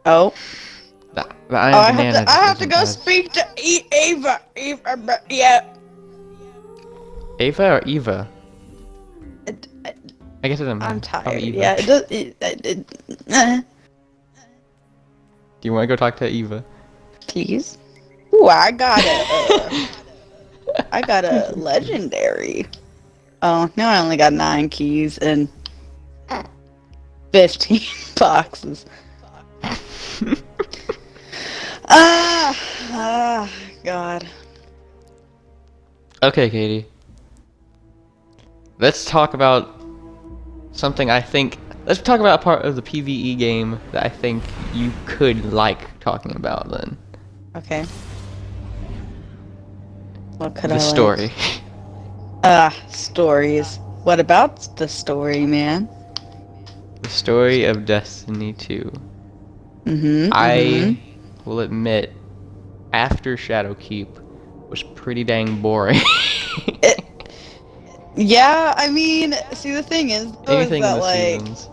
Oh. The I Oh, am I have banana to. I have to isn't go as speak to Ava. Ava. Yeah. Ava or Eva? It, it, I guess it doesn't I'm matter. Probably tired. Eva. Yeah. It does. Do you want to go talk to Eva? Please. Ooh, I got a. I got a legendary. Oh, now I only got 9 keys and 15 boxes. God. Okay, Katie. Let's talk about something I think. Let's talk about a part of the PvE game that I think you could like talking about then. Okay. What could The I like? story. Stories. What about the story, man? The story of Destiny 2. Mm-hmm. I Mm-hmm. will admit, after Shadowkeep was pretty dang boring. It, yeah, I mean, see, the thing is, though, is Anything in that, the like, seasons.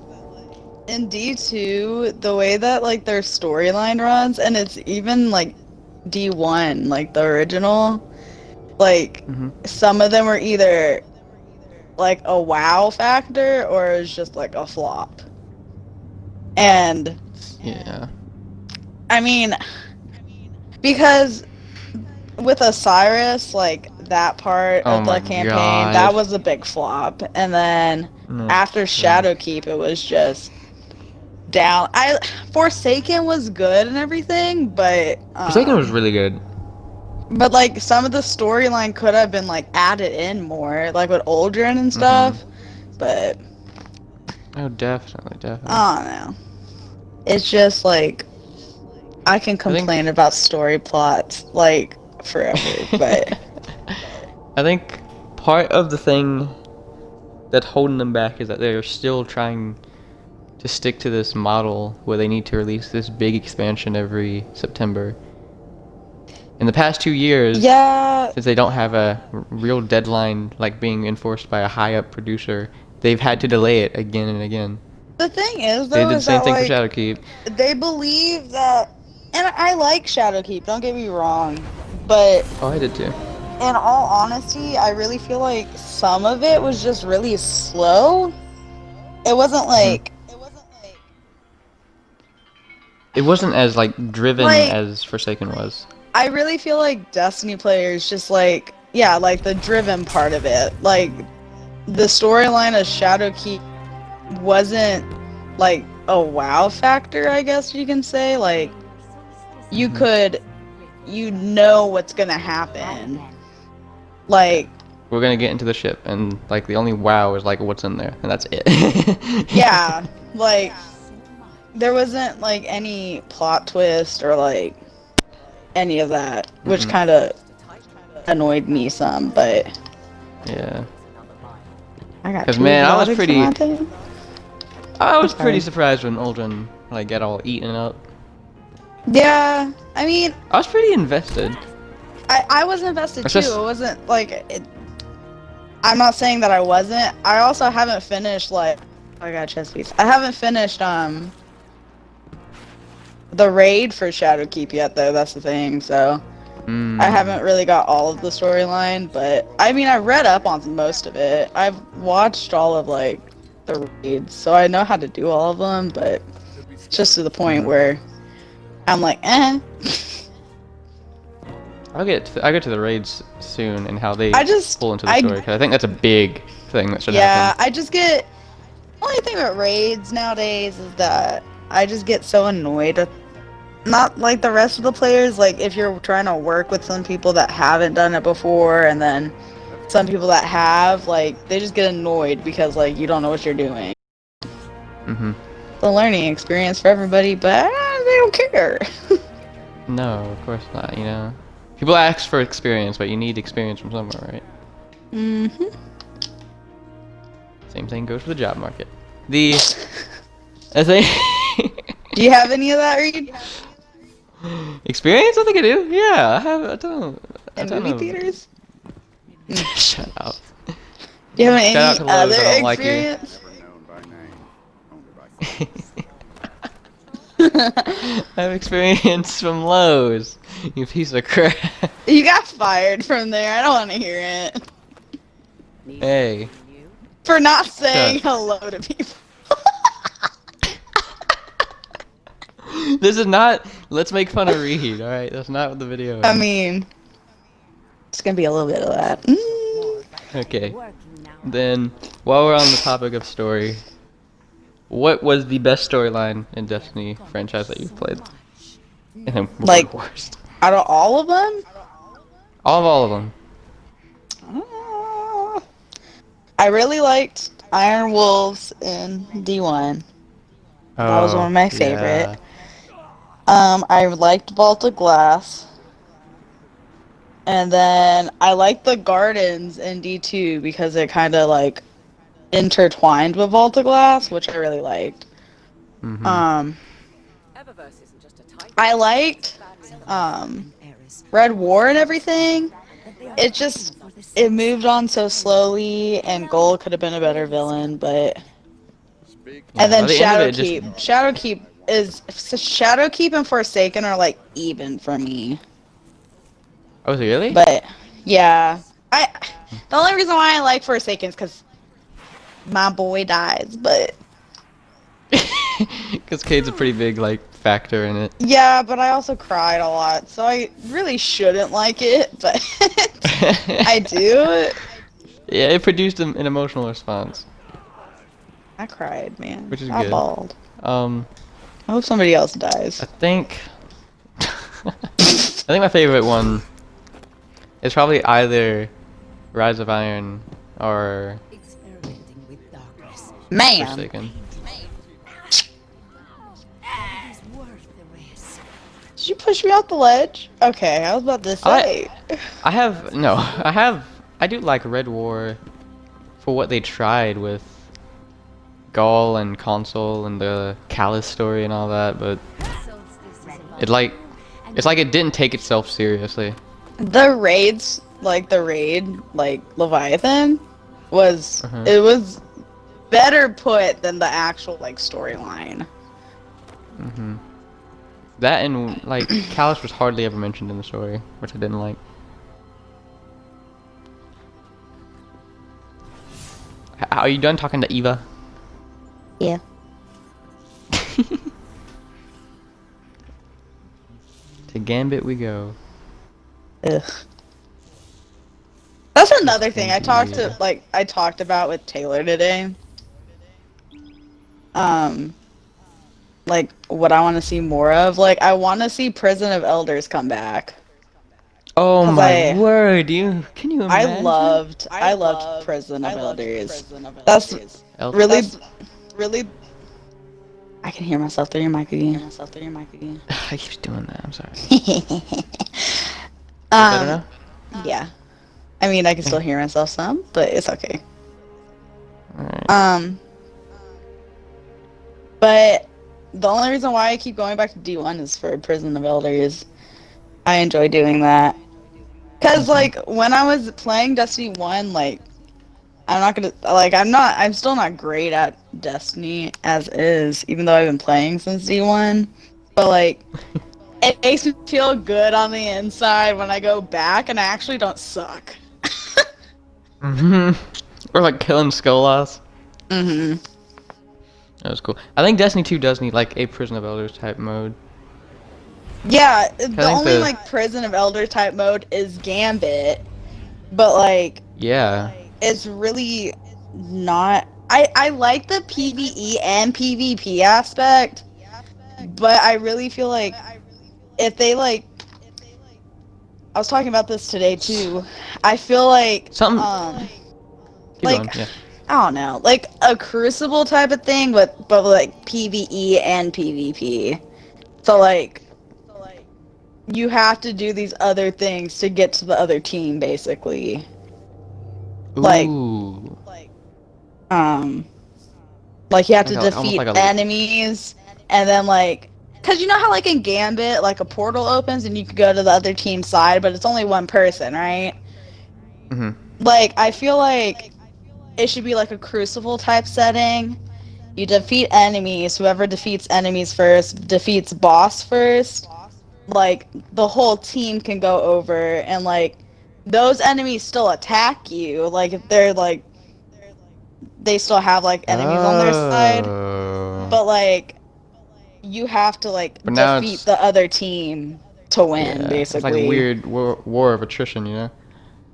in D2, the way that, like, their storyline runs, and it's even, like, D1, like, the original, like, Hmm. some of them were either, like, a wow factor, or it's just, like, a flop. And, Yeah. I mean, because with Osiris, like that part Oh of my the campaign, god. that was a big flop. And then No. after Yeah. Shadowkeep, it was just down. Forsaken was good and everything, Forsaken was really good. but like some of the storyline could have been like added in more, like with Uldren and Hmm. stuff. But Oh, definitely, definitely. I don't know. It's just like I can I think. complain about story plots like forever, but I think part of the thing that's holding them back is that they're still trying to stick to this model where they need to release this big expansion every September. In the past 2 years, yeah, since they don't have a real deadline like being enforced by a high up producer, they've had to delay it again and again. the thing is They though did the is same that thing for like Shadowkeep. they believe that, and I like Shadowkeep, don't get me wrong, but Oh, I did too. in all honesty, I really feel like some of it was just really slow. It wasn't Hmm. It wasn't as like driven like as Forsaken was. I really feel like Destiny players just like, yeah, like the driven part of it. Like the storyline of Shadowkeep wasn't like a wow factor, I guess you can say. Like you Hmm. could, you know what's gonna happen. Yeah. Like, We're gonna get into the ship, and like the only wow is like what's in there, and that's it. yeah, like there wasn't like any plot twist or like any of that, which Mm-mm. kind of annoyed me some. But Yeah. I got Cause two man, exotics in my tank. I I'm was pretty sorry. surprised when Uldren like got all eaten up. Yeah, I mean, I was pretty invested. I was invested It's too. just It wasn't like it, I'm not saying that I wasn't. I also haven't finished like, oh, I got chest piece. I haven't finished the raid for Shadowkeep yet though. That's the thing. So I mm, haven't really got all of the storyline, but I mean, I read up on most of it. I've watched all of like the raids, so I know how to do all of them. But it's just to the point hmm. where I'm like, eh. I'll get to the raids soon and how they I just, pull into the story, because I think that's a big thing that should happen. yeah, I just get. Only thing about raids nowadays is that I just get so annoyed with, not like the rest of the players. Like if you're trying to work with some people that haven't done it before, and then some people that have, like they just get annoyed because like you don't know what you're doing. Hmm. It's a learning experience for everybody, but they don't care. No, of course not. You know, people ask for experience, but you need experience from somewhere, right? Mhm. Same thing goes for the job market. The I think Do you have any of that, Reed? experience. I think I do. Yeah, I have a In ton movie of. theaters? Mm. Shut up. Do you have Shout out any to other Lowe's. I don't like you. experience? I've experienced from Lowe's. You piece of crap. You got fired from there. I don't want to hear it. Hey. For not saying Shut. hello to people. This is not. Let's make fun of Reed, alright? That's not what the video is. I mean, it's gonna be a little bit of that. Okay. Then, while we're on the topic of story, what was the best storyline in Destiny franchise that you've played? And then what was Like, the worst? out of all of them, All of them. I really liked Iron Wolves in D1. That was one of my favorite. I liked Vault of Glass. And then I liked the gardens in D2 because it kind of like intertwined with Vault of Glass, which I really liked. Mm-hmm. I liked Red War and everything. It moved on so slowly, and Gold could have been a better villain, but. And then Shadowkeep and Forsaken are like even for me. Oh, really? But yeah, the only reason why I like Forsaken is because my boy dies. But because Cade's a pretty big like factor in it. yeah, but I also cried a lot, so I really shouldn't like it. But I do. Yeah, it produced an emotional response. I cried, man. Which is I good. bawled. I I hope somebody else dies. think I think my favorite one is probably either Rise of Iron or Man. Forsaken. Did you push me off the ledge? Okay, I was about to say. I do like Red War for what they tried with Gaul and Consul and the Callus story and all that, but it's like it didn't take itself seriously. The raid, like Leviathan, was it was better put than the actual like storyline. That and like Callus was hardly ever mentioned in the story, which I didn't like. Are you done talking to Eva? Yeah. To Gambit we go. Ugh. That's another thing I talked about with Taylor today. Like what I want to see more of. Like I want to see Prison of Elders come back. Oh my word! Can you imagine? I loved Prison of Elders. That's really. I can hear myself through your mic again. I keep doing that. I'm sorry. um, Better now? Yeah. I mean, I can still hear myself some, but it's okay. Alright. But the only reason why I keep going back to D1 is for Prison of Elders. I enjoy doing that. Cause like when I was playing Destiny 1, like I'm still not great at Destiny as is, even though I've been playing since D1. But like it makes me feel good on the inside when I go back and I actually don't suck. Or like killing Skolas. That was cool. I think Destiny 2 does need like a Prison of Elders type mode. Yeah, the only like Prison of Elders type mode is Gambit, but like it's really not. I like the PvE and PvP aspect, but I really feel like if they like, I was talking about this today too. I feel like I don't know, like a Crucible type of thing, but like PvE and PvP. So like you have to do these other things to get to the other team, basically. Like you have to defeat enemies, and then like, cause you know how like in Gambit, like a portal opens and you can go to the other team's side, but it's only one person, right? Like I feel like it should be like a Crucible type setting, You defeat enemies. Whoever defeats enemies first defeats boss first. Like, the whole team can go over, and, like, those enemies still attack you. Like, if they're, like, they still have, like, enemies on their side. Oh. But, like, you have to, like, But now defeat it's the other team to win, yeah, it's like a basically. weird war of attrition, you know?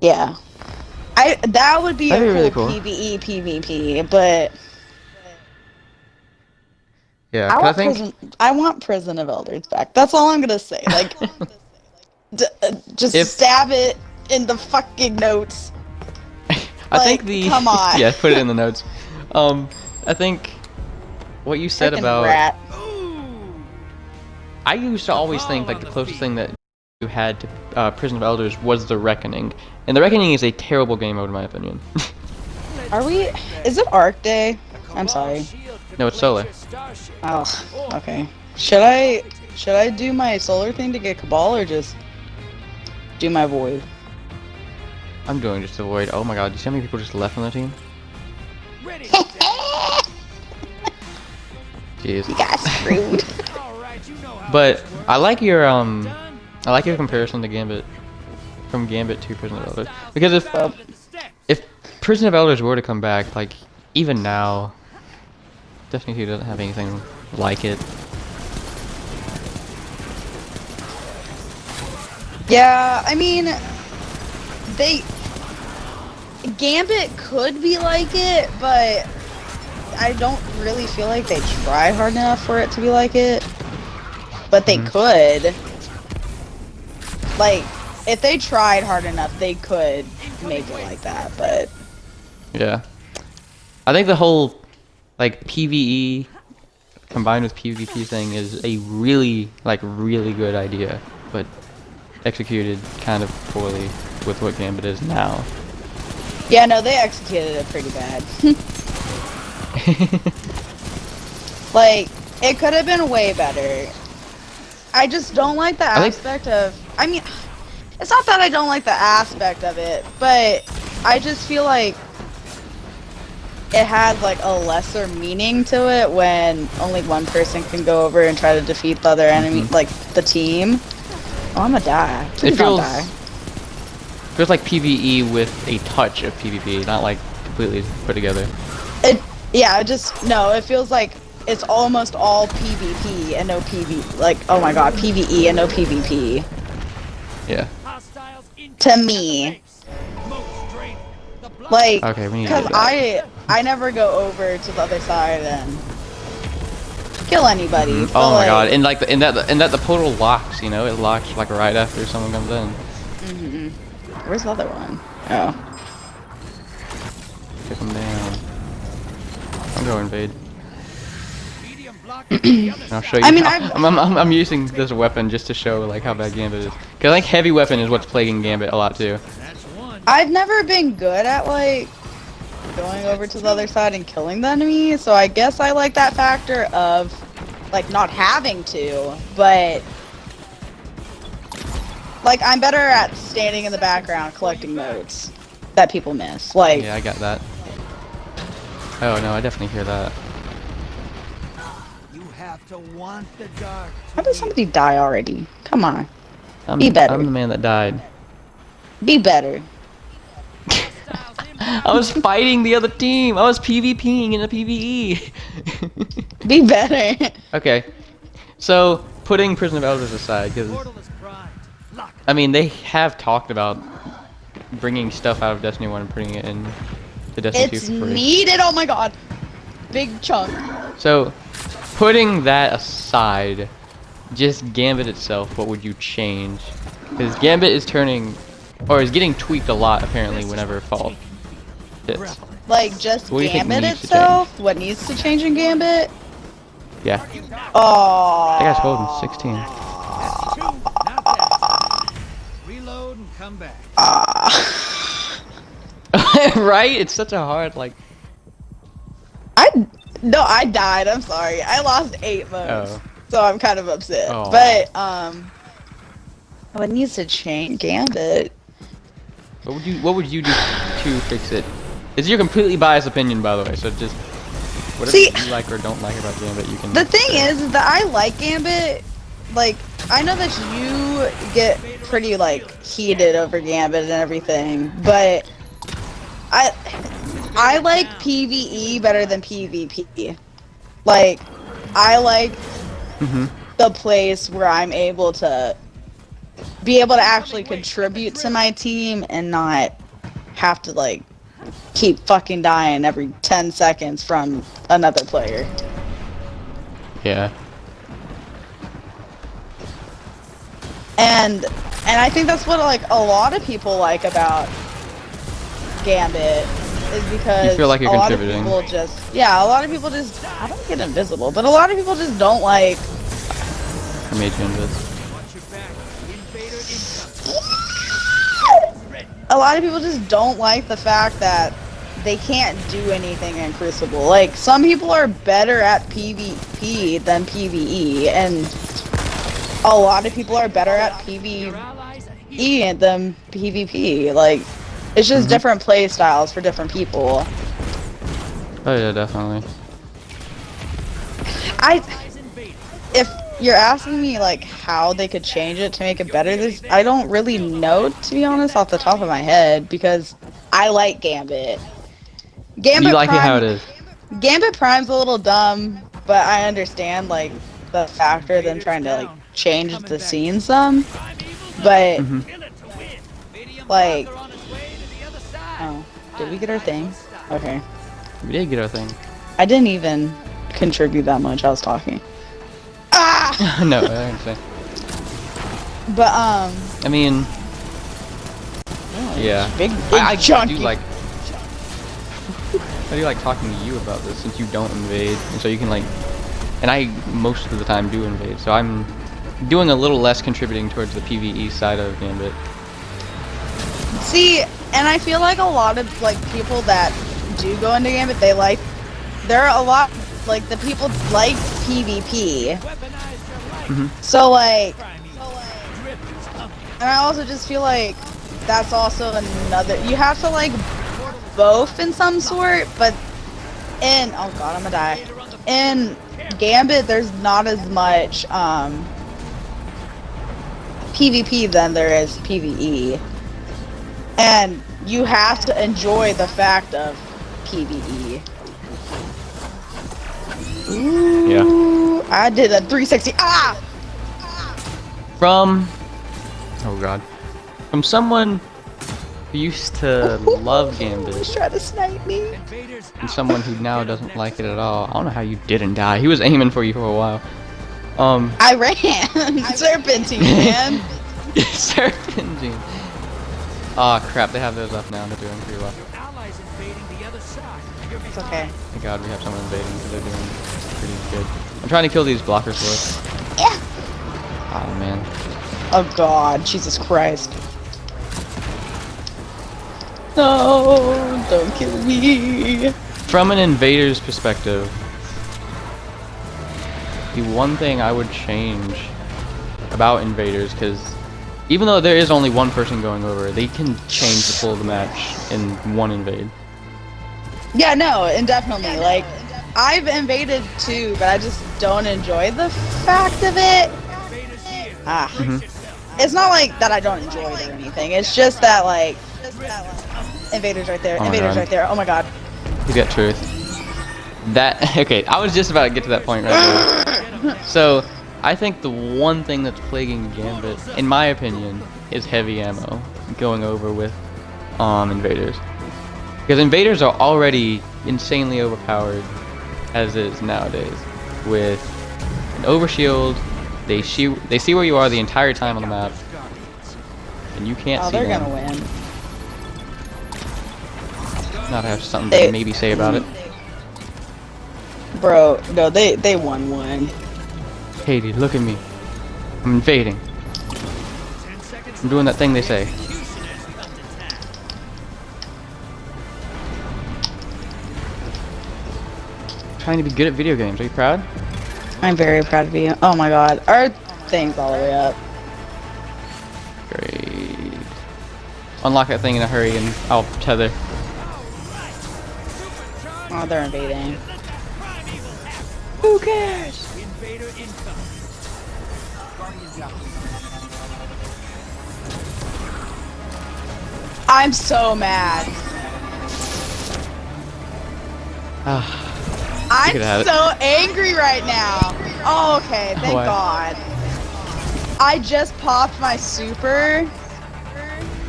Yeah. That would be That'd a be really cool cool. PvE PvP, but Yeah, 'cause I think I want Prison of Elders back. That's all I'm gonna say. Like, just if stab it in the fucking notes. I think Like, the come on. yeah, put it in the notes. I think what you said Frickin' about rat. I used to always think like the closest thing that you had to Prison of Elders was the Reckoning, and the Reckoning is a terrible game mode in my opinion. Are we? Is it Arc Day? I'm sorry. No, it's solar. Oh, okay. Should I do my solar thing to get Cabal, or just do my void? I'm doing just avoid. Oh my god, do you see how many people just left on the team? Jeez. You got screwed. But I like your comparison to Gambit, from Gambit to Prison of Elders, because if Prison of Elders were to come back, like even now, Destiny 2 doesn't have anything like it. Yeah, I mean, Gambit could be like it, but I don't really feel like they try hard enough for it to be like it. But they could. Like, if they tried hard enough, they could make it like that, but Yeah, I think the whole like PvE combined with PvP thing is a really good idea, but executed kind of poorly with what Gambit is now. yeah, no, they executed it pretty bad. Like, it could have been way better. I just don't like the aspect of, I mean, it's not that I don't like the aspect of it, but I just feel like it has like a lesser meaning to it when only one person can go over and try to defeat the other enemy, like the team. Oh, I'm gonna die. Please don't die. Feels like PvE with a touch of PvP, not like completely put together. Yeah, it feels like it's almost all PvP and no PvE. Like, oh my god, PvE and no PvP. Yeah. To me. Like, okay, we need because I never go over to the other side and kill anybody. Oh my god, and like and that the portal locks, you know, it locks like right after someone comes in. Where's the other one? Oh. Take him down. I'm going invade. I'll show you. I mean, I'm using this weapon just to show like how bad Gambit is. Cause I think heavy weapon is what's plaguing Gambit a lot too. I've never been good at like going over to the other side and killing the enemy, so I guess I like that factor of like not having to, but like I'm better at standing in the background collecting notes that people miss. Like, yeah, I got that. Oh no, I definitely hear that. You have to want the dark. How did somebody die already? Come on. I'm, Be better. I'm the man that died. Be better. I was fighting the other team. I was PvPing in a PvE. Be better. Okay, so putting Prison of Elders aside, because I mean they have talked about bringing stuff out of Destiny 1 and putting it in the Destiny 2 It's for free. needed. Oh my god. Big chunk. So, putting that aside, just Gambit itself, what would you change? Because Gambit is is getting tweaked a lot apparently whenever fall hits. Like, just What do you think Gambit needs to itself? What needs to change in Gambit? Yeah. Oh. I got holding 16. Reload and come back. Right? It's such a hard like. No, I died. I'm sorry. I lost 8 votes. Oh. So I'm kind of upset. Oh. But, what needs to change Gambit? What would you do to fix it? It's your completely biased opinion, by the way. So just Whatever See, you like or don't like about Gambit, you can. the thing say. is that I like Gambit. Like, I know that you get pretty, like, heated over Gambit and everything, but I like PvE better than PvP. Like, I like Mhm. the place where I'm able to be able to actually contribute to my team and not have to, like, keep fucking dying every 10 seconds from another player. Yeah. And I think that's what, like, a lot of people like about Gambit is because You feel like you're a lot of contributing. people just, yeah, a lot of people just, I don't get invisible, but a lot of people just don't like, I made you invis. Watch your back. Invader incoming. a lot of people just don't like the fact that they can't do anything in Crucible. Like, some people are better at PvP than PvE, and a lot of people are better at PvE than PvP. Like, it's just different play styles for different people. Oh yeah, definitely. If you're asking me, like, how they could change it to make it better, I don't really know, to be honest, off the top of my head, because I like Gambit. You like it how it is. Gambit Prime's a little dumb, but I understand, like, the factor of them trying to, like, change the scene some. But, like, oh, did we get our thing? Okay. We did get our thing. I didn't even contribute that much, I was talking. Ah! No, I didn't say. But, I mean, yeah. big I chunky. do like. I do like talking to you about this since you don't invade, and so you can like. And I most of the time do invade, so I'm doing a little less contributing towards the PvE side of Gambit. See, and I feel like a lot of, like, people that do go into Gambit, there are a lot, like, the people like PvP. So, like, and I also just feel like that's also another, you have to, like, both in some sort, but oh god, I'm gonna die. In Gambit, there's not as much, PvP than there is PvE. And you have to enjoy the fact of PvE. Ooh, Yeah. I did a 360. Ah! From, oh god, from someone who used to love Gambit He's trying to snipe me. and someone who now doesn't like it at all. I don't know how you didn't die. He was aiming for you for a while. I ran. Serpentine, man. Serpentine. Aw, crap, they have those up now. They're doing pretty well. Allies invading the other side. It's okay. Thank God we have someone invading because they're doing pretty good. I'm trying to kill these blockers for us. Yeah. Oh, man. Oh god, Jesus Christ. No, don't kill me. From an invader's perspective, the one thing I would change about invaders, because even though there is only one person going over, they can change the flow of the match in one invade. Yeah, no, indefinitely. Like, I've invaded too, but I just don't enjoy the fact of it. Ah. It's not like that I don't enjoy it or anything. It's just that, like, invaders right there. Oh my Invaders God. right there. Oh my god. You got truth. That, okay, I was just about to get to that point right there. So, I think the one thing that's plaguing Gambit, in my opinion, is heavy ammo going over with invaders. Because invaders are already insanely overpowered as is nowadays. With an overshield, they see where you are the entire time on the map, and you can't Oh, see they're them. gonna win. Not have something They- to maybe say about it. Bro, no, they won one. Katie, look at me. I'm invading. I'm doing that thing they say. Trying to be good at video games. Are you proud? I'm very proud of you. Oh my god. Our thing's all the way up. Great. Unlock that thing in a hurry and I'll tether. Oh, they're invading. Who cares? Invader incoming. I'm so mad. Ah, could have I'm it. so angry right now. Oh, okay, thank Why? God. I just popped my super,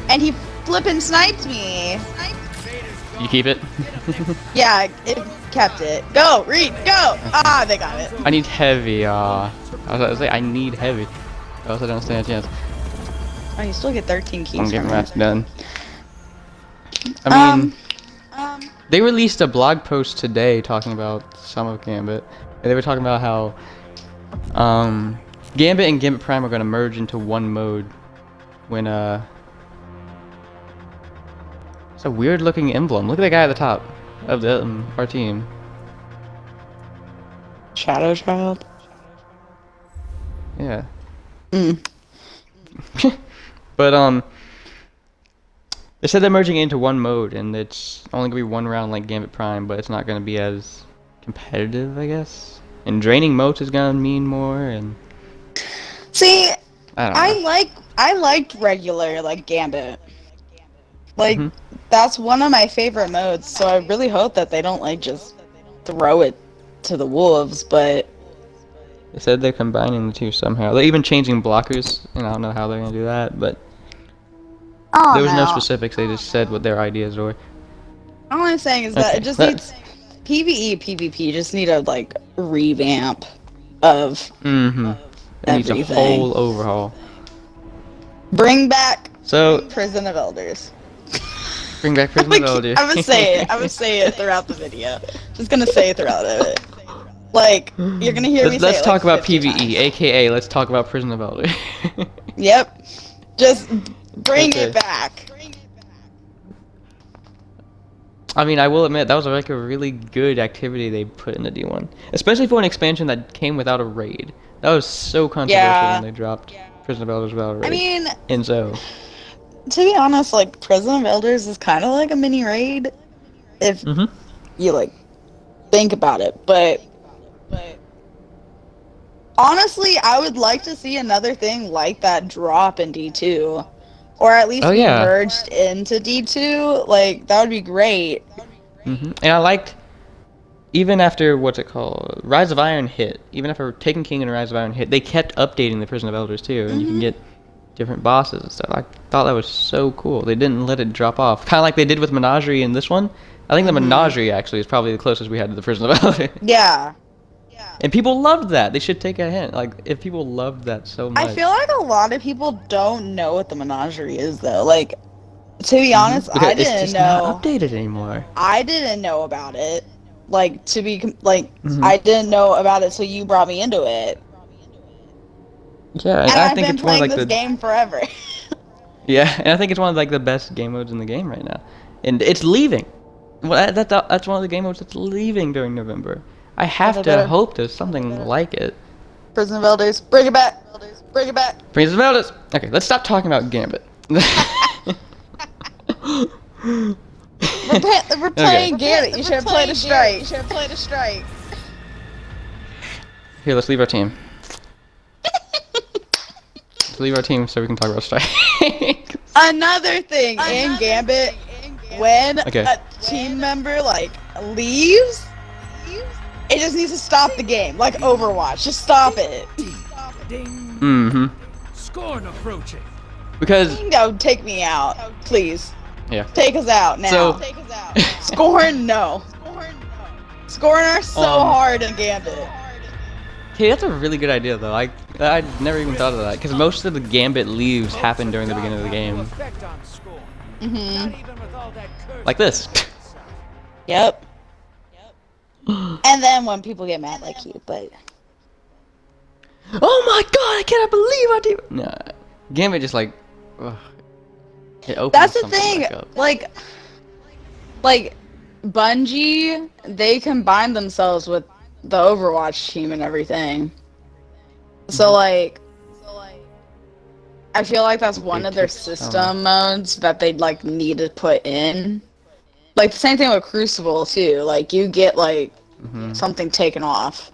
and he flippin' sniped me. You keep it? Yeah, it kept it. Go, Reed, go! Ah, they got it. I need heavy, I was about to say, I need heavy. I also don't stand a chance. Oh, you still get 13 keys I'm from getting it. math done. I mean, they released a blog post today talking about some of Gambit. And they were talking about how Gambit and Gambit Prime are going to merge into one mode when it's a weird looking emblem. Look at that guy at the top of the our team. Shadow Child. Yeah. Mm. But they said they're merging it into one mode, and it's only gonna be one round like Gambit Prime, but it's not gonna be as competitive, I guess. And draining motes is gonna mean more, and See, I don't know. I liked regular like Gambit. Like Mhm. that's one of my favorite modes, so I really hope that they don't like just throw it to the wolves, but They said they're combining the two somehow. They're even changing blockers, and I don't know how they're gonna do that, but oh there was no no. specifics. They just said what their ideas were. All I'm saying is that Okay, it just that- needs PvE, PvP just need a like revamp of Mm-hmm. It needs a everything. whole overhaul. Bring back So Prison of Elders. bring back Prison of Elder. I'm gonna say it. I'm gonna say it throughout the video. Just gonna say it throughout it. Like you're gonna hear me say Let's it, talk like, about 50 PvE, times. aka let's talk about Prison of Elder. Yep. Just bring Okay. it back. I mean, I will admit that was like a really good activity they put in the D1, especially for an expansion that came without a raid. That was so controversial Yeah. when they dropped Prison of Elders without a raid. I mean, and so to be honest, like Prison of Elders is kind of like a mini raid, if Mhm. you like think about it. But honestly, I would like to see another thing like that drop in D2, or at least Oh, be yeah. merged into D2. Like that would be great. And I liked, even after what's it called, Rise of Iron hit. Even after Taken King and Rise of Iron hit, they kept updating the Prison of Elders too, and you can get different bosses and stuff. I thought that was so cool. They didn't let it drop off, kind of like they did with Menagerie in this one. I think the Menagerie actually is probably the closest we had to the Prison of Elders. Yeah. And people loved that. They should take a hint. Like, if people loved that so much. I feel like a lot of people don't know what the Menagerie is, though. Like, to be honest, Because I it's didn't just know. not updated anymore. I didn't know about it. Like, to be I didn't know about it, so you brought me into it. Yeah, And I I've think been it's one of playing like this the game forever. yeah, and I think it's one of like the best game modes in the game right now, and it's leaving. Well, that's one of the game modes that's leaving during November. I have they to better- hope there's something like it. Prison of Elders, bring it back. Bring it back. Prince of Elders. Okay, let's stop talking about Gambit. We're playing Gambit. You should have played a strike. Here, let's leave our team. Let's leave our team so we can talk about strikes. Another thing in Gambit, when Okay. a team member like leaves, it just needs to stop the game, like Overwatch. Just stop it. Ding. Mm-hmm. Scorn approaching. Because No, take me out, please. yeah. Take us out now. So- Scorn, no. Scorn are so hard in Gambit. Hey, that's a really good idea though. I never even thought of that because most of the Gambit leaves happen during the beginning of the game, Effect on Scorn. Mhm. Not even with all that curse. like this. Yep. And then when people get mad like you, but Oh my god! I cannot believe I did. Nah, Gambit just like. Ugh, it opens that's the something thing. back up. Like Bungie, they combine themselves with the Overwatch team and everything. So like, I feel like that's one of their system modes that they'd like need to put in. Like the same thing with Crucible too. Like you get like something taken off.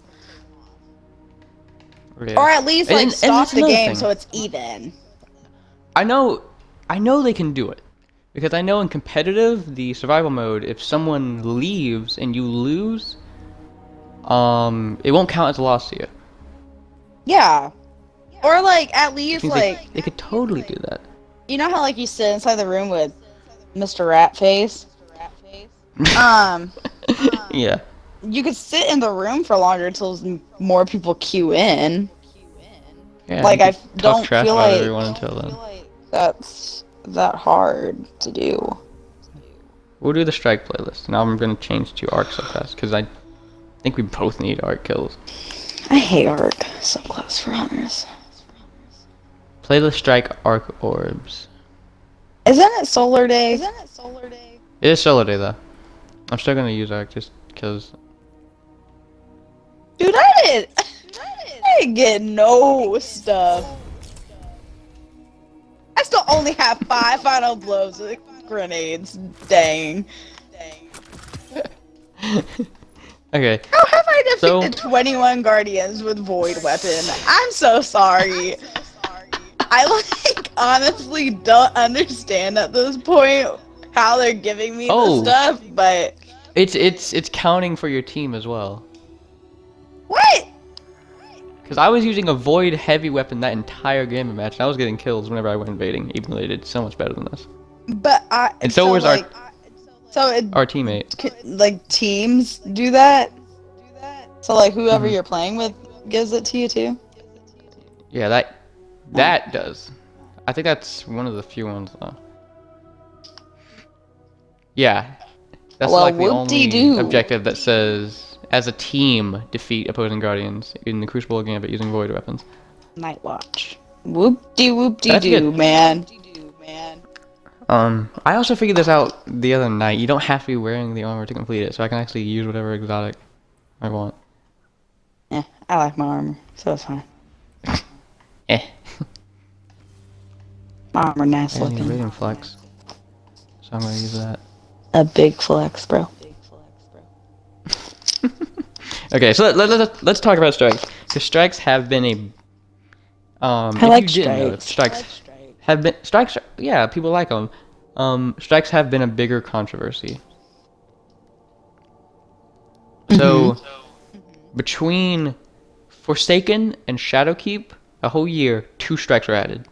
Yeah. Or at least like And stop that's the another game thing. so it's even. I know they can do it. Because I know in competitive, the survival mode, if someone leaves and you lose, it won't count as a loss to you. Yeah. Or like at Which least means like they could totally do that. you know how like you sit inside the room with Mr. Ratface? Um, Yeah. you could sit in the room for longer until more people queue in. Yeah. Like you I could talk don't trash feel about like everyone until then. that's that hard to do. We'll do the strike playlist. Now I'm gonna change to arc so fast because I think we both need arc kills. I hate Arc. So close for hunters. Playlist strike arc orbs. Isn't it Solar Day? It is solo day though. I'm still gonna use arc just because. Dude, I didn't get no stuff. I still only have 5 final blows with grenades. Dang. Okay. How have I defeated So- 21 guardians with void weapon? I'm so sorry. I like honestly don't understand at this point how they're giving me Oh. the stuff, but It's counting for your team as well. what? Because I was using a void heavy weapon that entire game of match, and I was getting kills whenever I went invading, even though they did so much better than this. But I And so was like, so it, our teammate. like teams do that. So like whoever Mhm. you're playing with gives it to you too. Yeah, that does. I think that's one of the few ones though. Yeah. That's Well, like the only whoop-de-doo. objective that says, as a team, defeat opposing guardians in the Crucible Gambit using void weapons. Night watch. Whoop de whoop de That's doo, good. man. I also figured this out the other night. You don't have to be wearing the armor to complete it, so I can actually use whatever exotic I want. I like my armor, so it's fine. Eh. My armor nice I need looking. Radiant Flex, so I'm gonna use that. A big flex, bro. Okay, so let's talk about strikes. Because strikes have been a I if like you didn't know, strikes have been strikes. Yeah, people like them. Strikes have been a bigger controversy. So between Forsaken and Shadowkeep, a whole year, 2 strikes were added.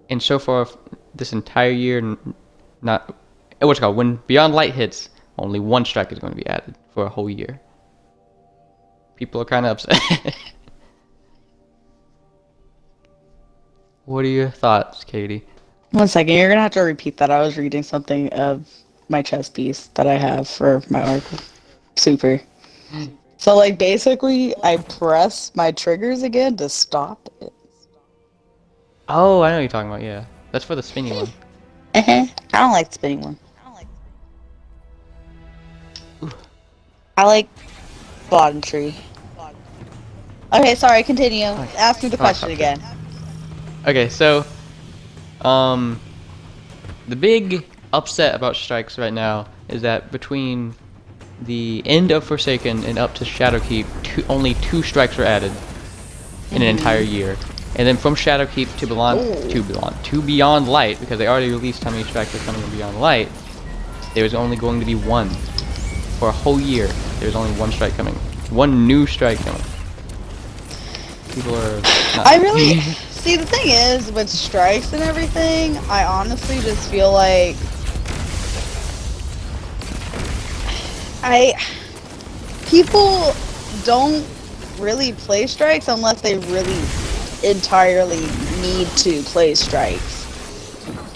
And so far, this entire year, not what's it called, when Beyond Light hits, only 1 strike is going to be added for a whole year. People are kind of upset. What are your thoughts, Katie? 1 second, you're gonna have to repeat that. I was reading something of my chess piece that I have for my arc super. So like basically, I press my triggers again to stop it. Oh, I know what you're talking about. Yeah, that's for the spinny one. I don't like the spinning one. I like bottom tree. Okay, sorry. Continue. Ask me the question okay. again. Okay, so, the big upset about strikes right now is that between the end of Forsaken and up to Shadowkeep, only 2 strikes were added in an entire year. And then from Shadowkeep to Beyond Light, because they already released how many strikes are coming in Beyond Light, there was only going to be 1. For a whole year, there was only 1 strike coming. 1 new strike coming. People are not I really see the thing is with strikes and everything. I honestly just feel like people don't really play strikes unless they really entirely need to play strikes.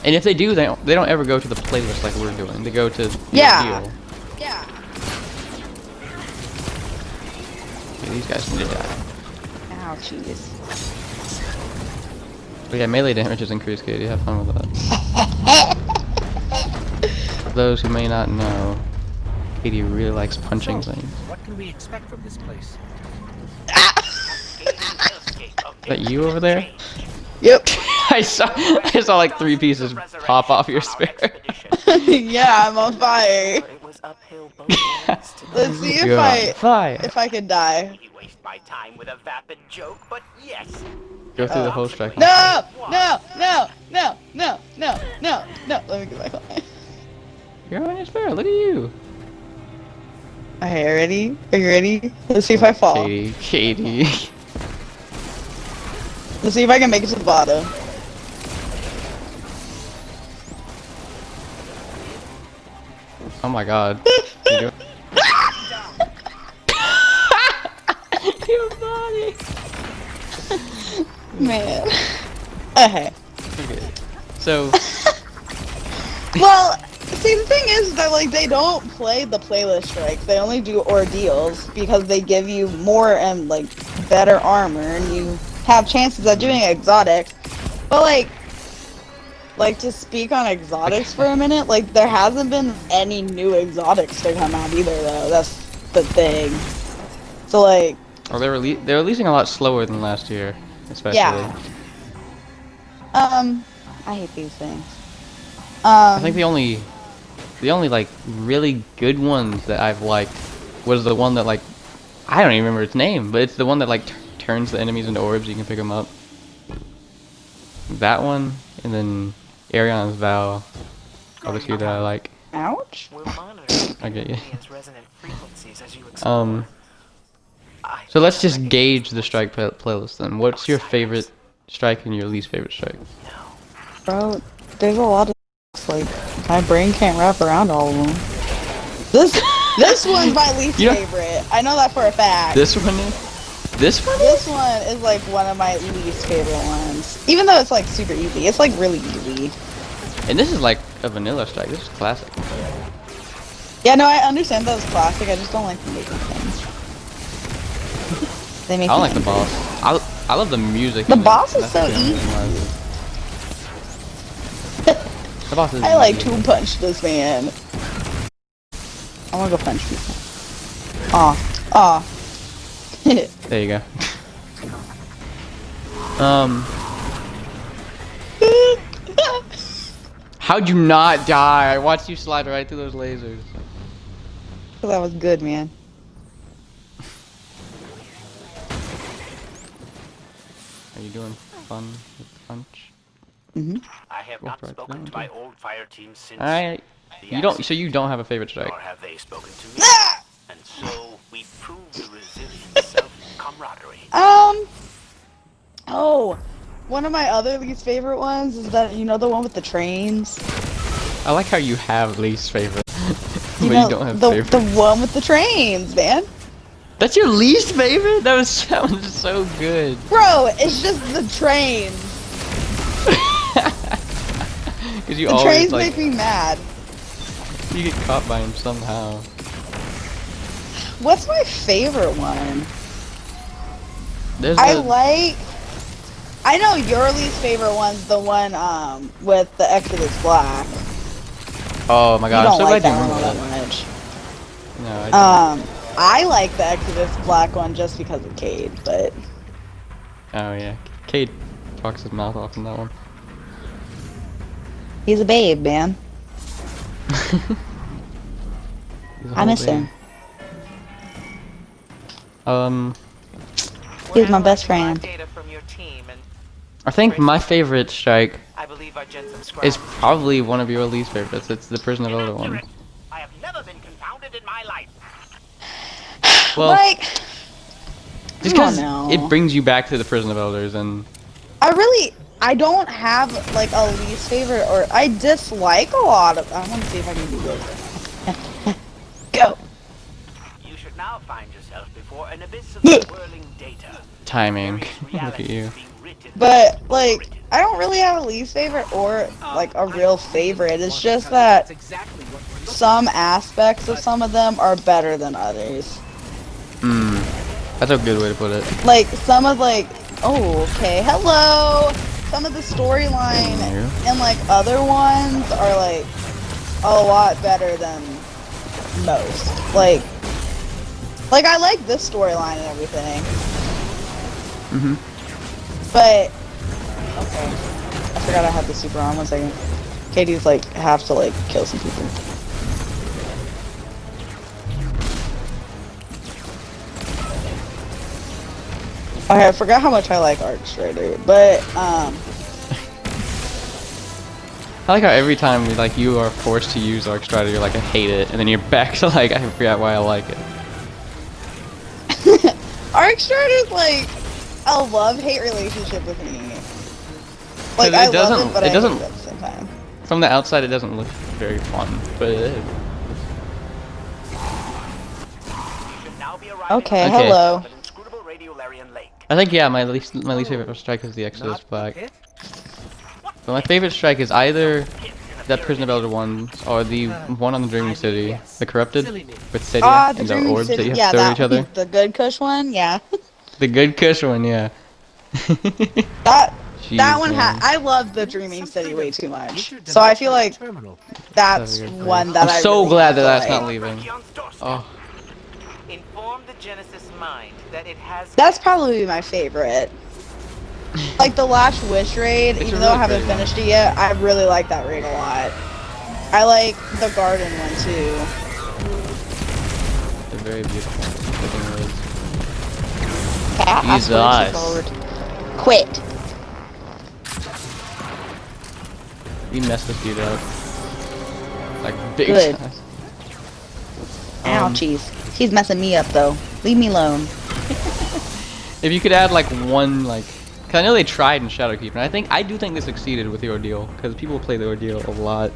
And if they do, they don't ever go to the playlist like we're doing. They go to the Yeah. deal. Yeah. Okay, these guys need to die. Ouchies. But yeah, melee damage is increased, Katie. Have fun with that. For those who may not know, Katie really likes punching things. What can we expect from this place? Is that you over there? Yep. I saw like 3 pieces pop off your spear. Yeah, I'm on fire. Let's see You're on fire. if I can die. my time with a vapid joke, but yes. Go through the whole strike. No! No! No! No! No! No! No! No! Let me get back on. You're on your spare. Look at you. Okay, ready? Are you ready? Let's see if I fall. Katie. Let's see if I can make it to the bottom. Oh my god. You do- Your body. Man. Okay. Okay. So. Well, see, the thing is that like they don't play the playlist strikes. They only do ordeals because they give you more and like better armor, and you have chances of doing exotics. But like to speak on exotics for a minute, like there hasn't been any new exotics to come out either, though. That's the thing. So like. Oh, they're releasing a lot slower than last year, especially. Yeah. I hate these things. I think the only like really good ones that I've liked was the one that like I don't even remember its name, but it's the one that like turns the enemies into orbs. You can pick them up. That one, and then Arion's Vow are the two that I like. Ouch. We'll monitor I get you. resonant frequencies as you explore. So let's just gauge the strike playlist then. What's your favorite strike and your least favorite strike? Bro, there's a lot of like my brain can't wrap around all of them. This one's my least favorite. I know that for a fact. This one is? This one? This one is like one of my least favorite ones. Even though it's like super easy. It's like really easy. And this is like a vanilla strike. This is classic. Yeah, no, I understand that it's classic. I just don't like the making things. They make I don't like the boss. I love the music. The boss is so easy. The boss is I like to punch this man. I wanna go punch people. Aw. Aw. There you go. How'd you not die? I watched you slide right through those lasers. That was good, man. Are you doing fun with punch? I have not spoken to my old fire team since. You don't. So you don't have a favorite strike. Nor have they spoken to me. And so we proved the resilience of camaraderie. Oh, one of my other least favorite ones is that, you know, the one with the trains. I like how you have least favorite, but You know, you don't have the favorite. one with the trains, man. That's your least favorite? That was so good. Bro, it's just the trains. Because you The always trains like make me mad. you get caught by him somehow. What's my favorite one? There's I know your least favorite one's the one with the Exodus Black. Oh my god, You I'm so don't like glad you that one remember all that. that much. No, I don't. I like the Exodus Black one just because of Cade, but Oh yeah, Cade talks his mouth off in that one. he's a babe, man. He's a I whole miss babe. him. He's my best friend. I think my favorite strike I believe our gen is probably one of your least favorites. It's the Prison of Elder one. I have never been confounded in my life. Well, Like, just come on because now. it brings you back to the Prison of Elders, and I don't have like a least favorite, or I dislike a lot of. I want to see if I can do this. Go. You should now find yourself before an abyss of Yeah. swirling data. timing. Various Look at realities you. being written But and like, rewritten. I don't really have a least favorite or like a real favorite. It's just that some aspects of some of them are better than others. That's a good way to put it. Like some of oh, okay, hello. Some of the storyline Yeah. and like other ones are like a lot better than most. Like I like this storyline and everything. But okay, I forgot I had the super on. 1 second. Katie's like have to like kill some people. Okay, I forgot how much I like Arc Strider, but I like how every time you are forced to use Arc Strider, you're like, I hate it, and then you're back to like, I forgot why I like it. Arc Strider's like a love-hate relationship with me. Like I love it, but I hate it at the same time. From the outside, it doesn't look very fun, but it is. Okay, hello. I think yeah, my least favorite strike is the Exodus Black. But my favorite strike is either that Prison of Elder one or the one on the Dreaming City, the Corrupted, with Cydia and the orbs that you have to throw at each other. The Good Kush one, yeah. The Good Kush one, yeah. That one I love the Dreaming City way too much. So I feel like that's one that I'm so really glad that that's not leaving. Oh. Inform the Genesis mind that it has. That's probably my favorite. Like the Last Wish raid, even though I haven't finished it yet, I really like that raid a lot. I like the Garden one too. They're very beautiful looking raids. Jesus. Quit. We messed this dude up. Like big Good. size. Ouchies. He's messing me up though. Leave me alone. If you could add like one cause I know they tried in Shadowkeep, and I do think they succeeded with the Ordeal, because people play the Ordeal a lot.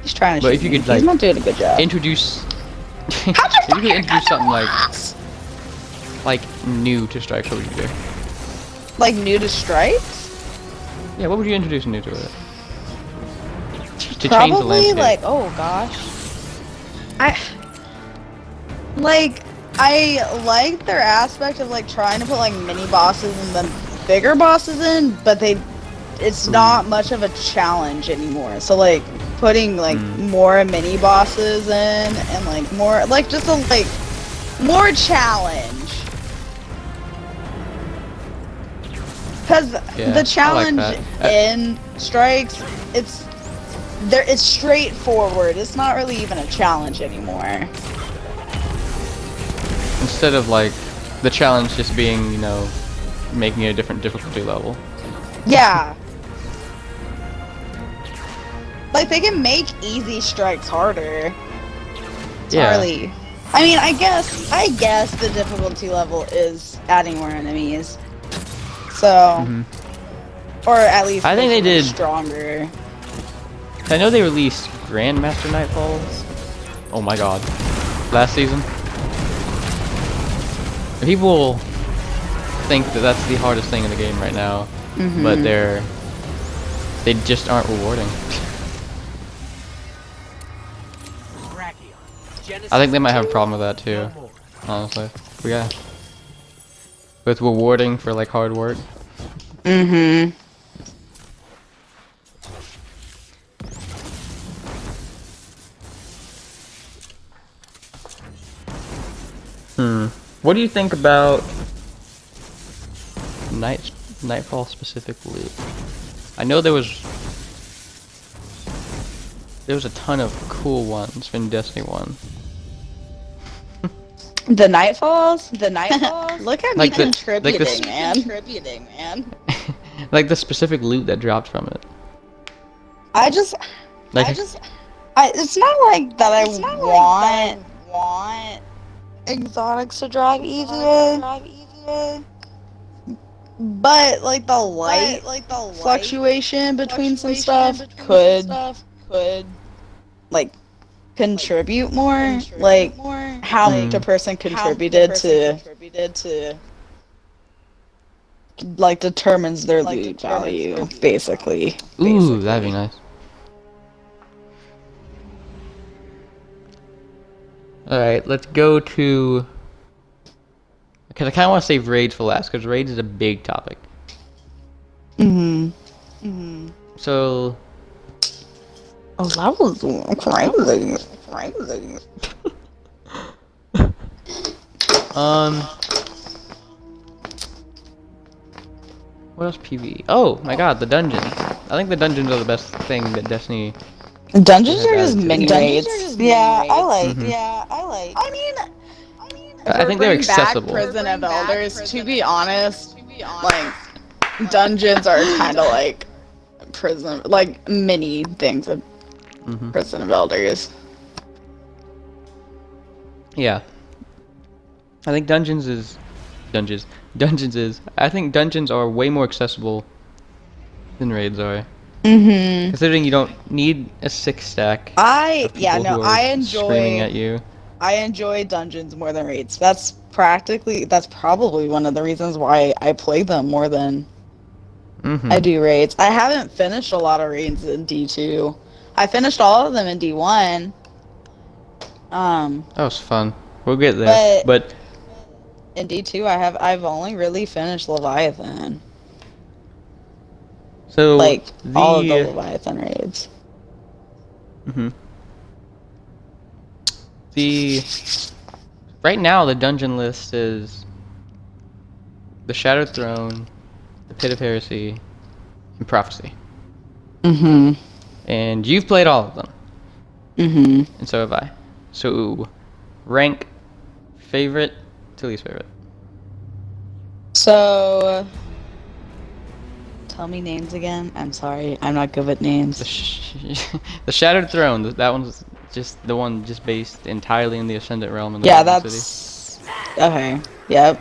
He's trying to But if you could he's not doing a good job. introduce if you could introduce something like new to strikes, what would you do? Like new to stripes? Yeah, what would you introduce new to it? To Probably change the landscape. like, oh gosh. I like their aspect of like trying to put like mini bosses and then bigger bosses in, but it's not much of a challenge anymore. So like putting like more mini bosses in and like more like just a like more challenge. Cause the challenge in strikes, it's straightforward. It's not really even a challenge anymore. Instead of like the challenge just being, you know, making it a different difficulty level. Yeah. Like they can make easy strikes harder. It's not really. I mean, I guess the difficulty level is adding more enemies. So, or at least I think they did stronger. I know they released Grandmaster Nightfalls. Oh my god, last season. People think that that's the hardest thing in the game right now, but they just aren't rewarding. I think they might have a problem with that too, honestly. Yeah, with rewarding for like hard work. What do you think about Nightfall specific loot? I know there was a ton of cool ones in Destiny 1. The Nightfalls? Look at me Like contributing, man. Like the specific loot that dropped from it. It's not like that I want exotics to drive easier. But like the light fluctuation between some stuff could like contribute more. Like how much a person contributed to like determines their loot value, basically. Ooh, that'd be nice. Alright, let's go to... Because I kind of want to save raids for last, because raids is a big topic. So... Oh, that was crazy. What else PvE? Oh my god, the dungeons. I think the dungeons are the best thing that Destiny... Dungeons are just mini raids. Yeah, I like. I mean, I think they're accessible. Prison of Elders, to be honest, like dungeons are kind of like prison, like mini things of Prison of Elders. Yeah. I think dungeons is. I think dungeons are way more accessible than raids are. Considering you don't need a 6-stack. I Screaming enjoy at you. I enjoy dungeons more than raids. That's probably one of the reasons why I play them more than I do raids. I haven't finished a lot of raids in D2. I finished all of them in D1. That was fun. We'll get there. But in D2 I've only really finished Leviathan. so Like all of the Leviathan raids. Right now the dungeon list is the Shattered Throne, the Pit of Heresy, and Prophecy. And you've played all of them. And so have I. So rank favorite to least favorite. So tell me names again. I'm sorry, I'm not good with names. The Shattered Throne. That one's just the one just based entirely in the Ascendant Realm in the City. Okay. Yep.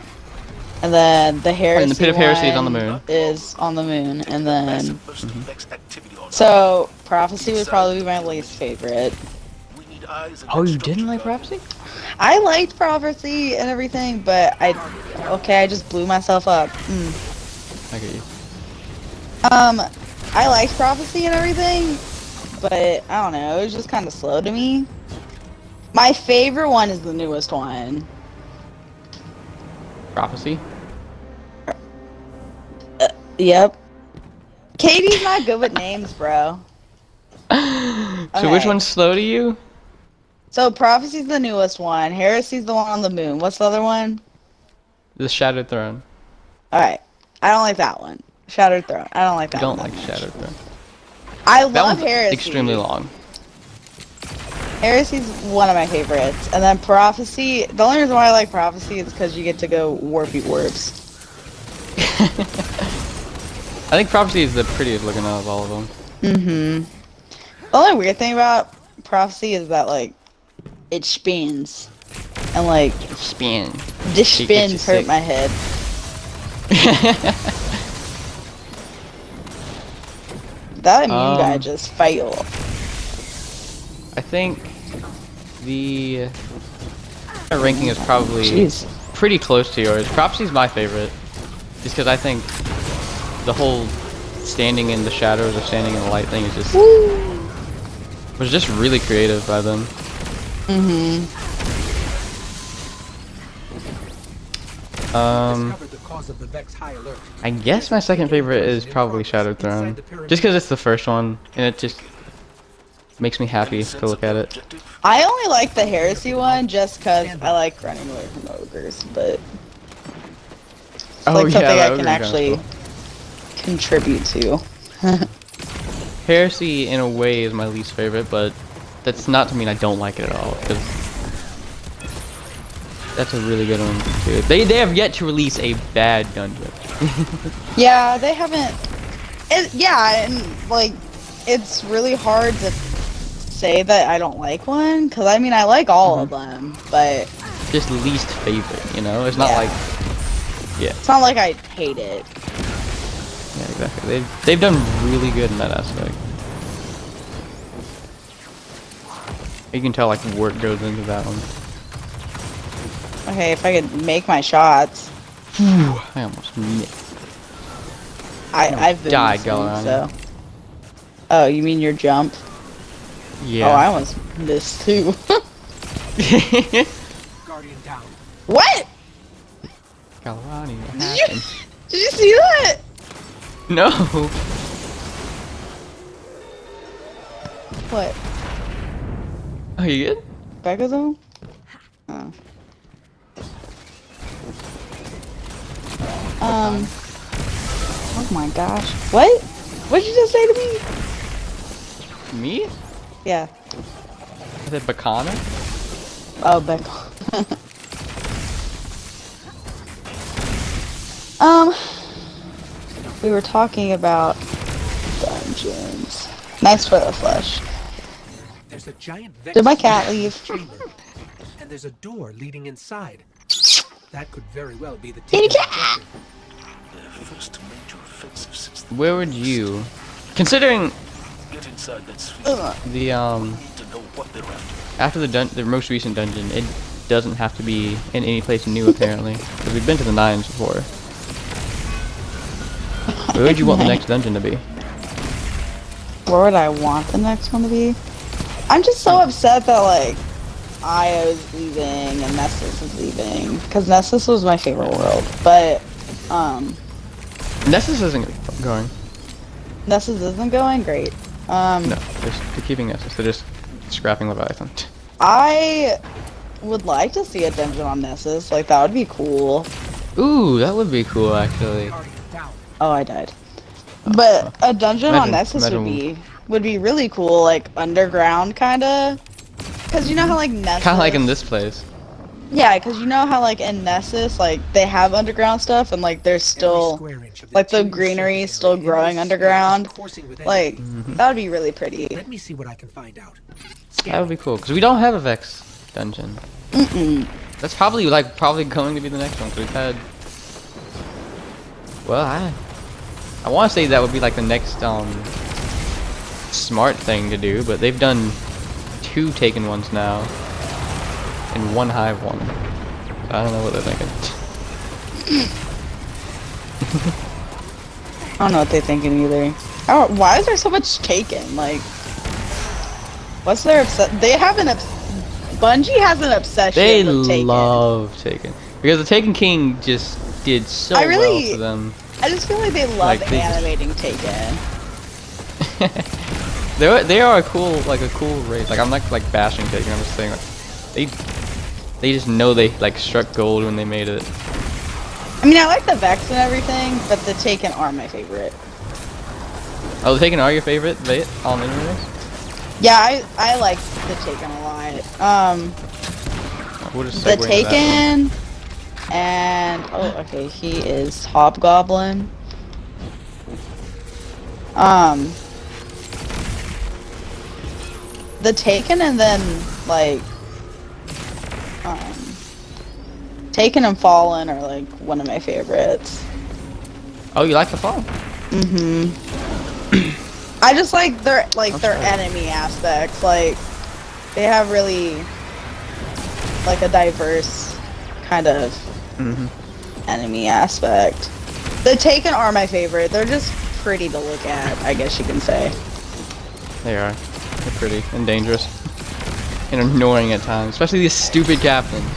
And then the Heresy. And the Pit of Heresy is on the moon. Is on the moon, and then so Prophecy would probably be my least favorite. Oh, you didn't like Prophecy? I liked Prophecy and everything, but I just blew myself up. I get you. I liked Prophecy and everything, but I don't know, it was just kind of slow to me. My favorite one is the newest one. Prophecy? Yep. Katie's not good with names, bro. So which one's slow to you? So Prophecy's the newest one. Heresy's the one on the moon. What's the other one? The Shattered Throne. Alright. I don't like that one. Shattered Throne. I don't like that one. You don't like Shattered Throne. I love Heresy. Extremely long. Heresy's one of my favorites. And then Prophecy, the only reason why I like Prophecy is because you get to go warpy warps. I think Prophecy is the prettiest looking out of all of them. The only weird thing about Prophecy is that, like, it spins. And, like, the spins hurt my head. That immune guy just failed. I think the ranking is probably pretty close to yours. Prophecy's my favorite, just because I think the whole standing in the shadows or standing in the light thing is just was just really creative by them. I guess my second favorite is probably Shattered Throne, just because it's the first one and it just makes me happy to look at it. I only like the Heresy one just because I like running away from ogres, but it's like something I can actually contribute to. Heresy, in a way, is my least favorite, but that's not to mean I don't like it at all, because that's a really good one too. They have yet to release a bad dungeon. Yeah, they haven't. And like, it's really hard to say that I don't like one, because I mean I like all of them, but just least favorite, you know? It's not like it's not like I hate it. Yeah, exactly. They've done really good in that aspect. You can tell like work goes into that one. Okay, if I could make my shots. I almost missed. I've been died, missing, Galarani. so. Oh, you mean your jump? Yeah. Oh, I almost missed too. Guardian down. What? Galarani, what happened? Did you see that? No. What? Oh, you good? Becca though? Oh. Oh my gosh. What? What did you just say to me? Me? Yeah. I said Bacana? Oh, Becca. Um, we were talking about dungeons. Nice for the flesh. There's a giant Vex Did my cat leave? chamber, and there's a door leading inside. That could very well be the Kitty Taken's cat! objective. Their first major offensive since the Where would you, considering get inside that sphere. Ugh. the We need to know what they're after. after the most recent dungeon, it doesn't have to be in any place new apparently, because we've been to the 9s before. Where would you want the next dungeon to be? Where would I want the next one to be? I'm just so upset that, like, Io's leaving and Nessus is leaving. Because Nessus was my favorite world. But, Nessus isn't going. Nessus isn't going? Great. No, they're keeping Nessus. They're just scrapping Leviathan. I would like to see a dungeon on Nessus. Like, that would be cool. Ooh, that would be cool actually. Guardian down. Oh, I died. But a dungeon on Imagine- Nessus imagine- would be really cool, like underground kinda. Cause you know how like Nessus. Kind of like in this place. Yeah, cause you know how like in Nessus, like they have underground stuff and like there's still Every square inch of like the interior greenery is surface still area in growing this underground. is coursing with Like energy. that would be really pretty. Let me see what I can find out. That would be cool because we don't have a Vex dungeon. That's probably going to be the next one. 'Cause we've had. Well, I want to say that would be like the next smart thing to do, but they've done 2 Taken ones now and 1 Hive one. So I don't know what they're thinking. I don't know what they're thinking either. Oh, why is there so much Taken? Like, what's their They have an Bungie has an obsession They with Taken. love Taken because the Taken King just did so I really- well for them. I just feel like they love Like, they just- animating Taken. They are a cool race. Like I'm not like bashing Taken. I'm just saying like they just know they like struck gold when they made it. I mean, I like the Vex and everything, but the Taken are my favorite. Oh, the Taken are your favorite? They all in this? Yeah, I like the Taken a lot. We'll just The segue into that Taken and oh, okay, he is Hobgoblin. The Taken and then like Taken and Fallen are like one of my favorites. one. Oh, you like the fall? I just like their I'm sorry. enemy aspects. Like they have really like a diverse kind of enemy aspect. The Taken are my favorite. They're just pretty to look at, I guess you can say. They are. They're pretty and dangerous. And annoying at times. Especially these stupid captains.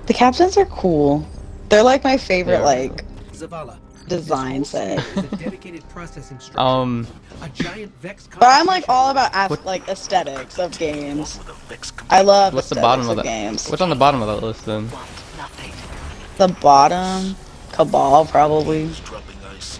The captains are cool. They're like my favorite Yeah. like Zavala. design set. Is a dedicated processing structure. Uh, A giant Vex But I'm like all concentration about What- like aesthetics of games. With a Vex I love what's the aesthetics bottom of of that? games. What's on the bottom of that list then? want nothing. The bottom, Cabal probably. Dropping ice.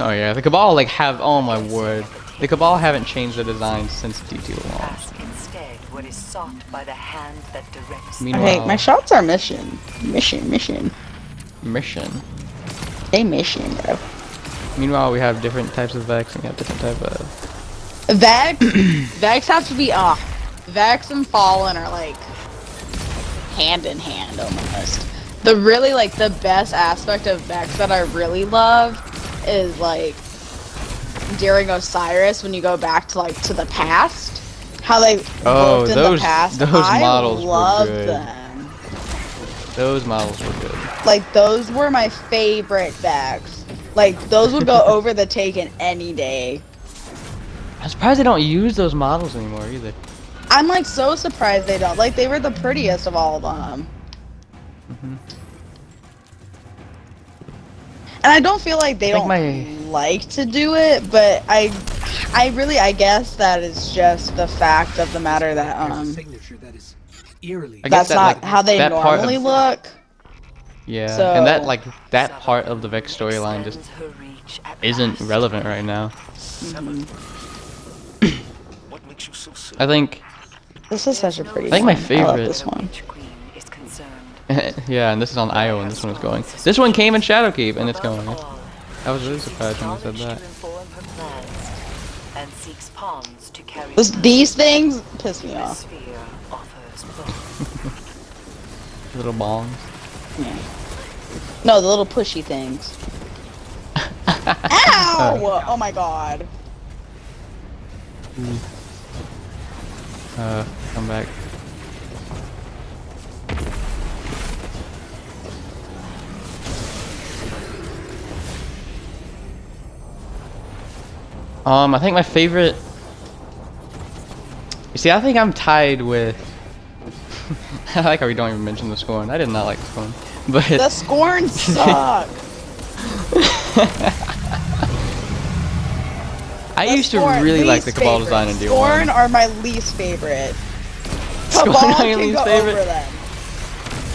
Oh yeah, the Cabal like have. Oh my word, the Cabal haven't changed their design since D2 launched. Ask instead what is sought by the hand that directs. Meanwhile, Okay, my shots are mission. Mission. mission. Hey, mission, bro. Meanwhile, we have different types of Vex and we have different type of. Vex, Vex have to be Vex and Fallen are like hand in hand almost. The really like the best aspect of Vex that I really love is like during Osiris when you go back to like to the past, how they Oh, looked in those- the past. those I models were love good. them. Those models were good. Like those were my favorite Vex. Like those would go over the Taken any day. I'm surprised they don't use those models anymore either. I'm like so surprised they don't. Like they were the prettiest of all of them. And I don't feel like they I think don't like to do it, but I guess that is just the fact of the matter that There's a signature that is eerily. I guess that's that, not like, how they that part of- normally look. Yeah, So- and that part of the Vex storyline just Extends her reach at isn't last. relevant right now. What makes you so certain? I think This is such a pretty I think my one. I love favorite- this one. Witch Queen is concerned. Yeah, and this is on IO, and this one is going. This one came in Shadowkeep, and it's going. I was really surprised when they said that. And seeks pawns to carry These things piss me off. sphere offers both. Little bongs. Yeah. No, the little pushy things. Ow! Oh my god. Come back. I think my favorite. You see, I think I'm tied with. I like how we don't even mention the scorn. I did not like the scorn, but The scorn suck. I used to really like the Cabal design in D1. Scorn are my least favorite. Scorn Cabal are your can least go favorite? over them.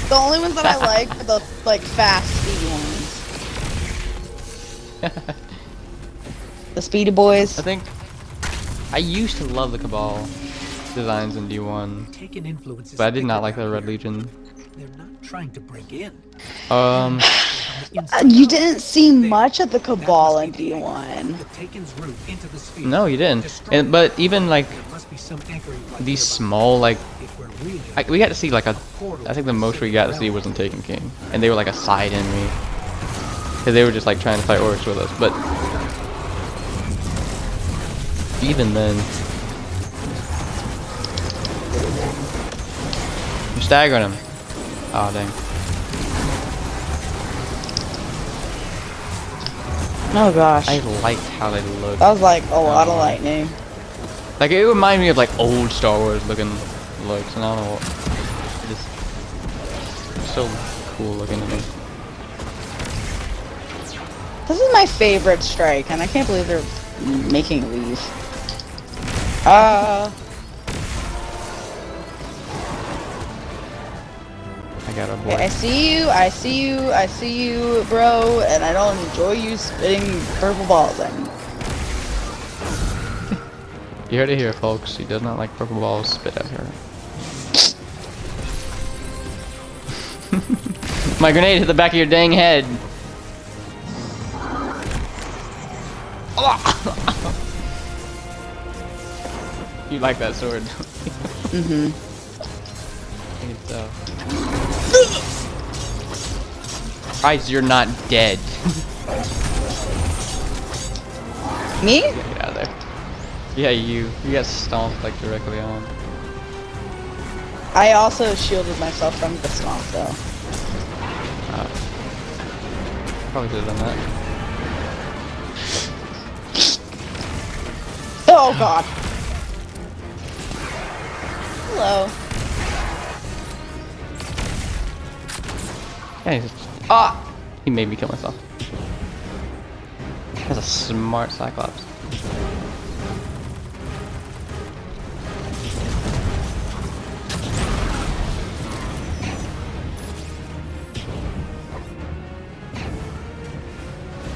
The only ones that I like are the fast speed ones. The speedy boys. I think I used to love the Cabal designs in D1, Taken influences. but I did not like the Red Legion. They're not trying to break in. You didn't see much of the Cabal in D1. The Taken's route into the sphere. No, you didn't. But even like There must be some anchoring point these nearby. small like If we're really we got to see like a. I think the most we got to see was in Taken King, and they were like a side enemy, because they were just like trying to fight orcs with us. But even then, you're staggering him. Oh dang. Oh gosh. I liked how they looked. That was like a lot of lightning. Like it reminded me of like old Star Wars looking looks, and I don't know what. It's so cool looking to me. This is my favorite strike, and I can't believe they're making it leave. I got a boy. I see you, bro, and I don't enjoy you spitting purple balls at me. You heard it here, folks. He does not like purple balls spit at her. My grenade hit the back of your dang head. You like that sword? Mm-hmm. I think so. Christ, you're not dead. Me? Get out of there. Yeah, you got stomped like directly on. I also shielded myself from the stomp, though. Probably could have done that. Oh god. Hello. Yeah, ah! He made me kill myself. That's a smart Cyclops.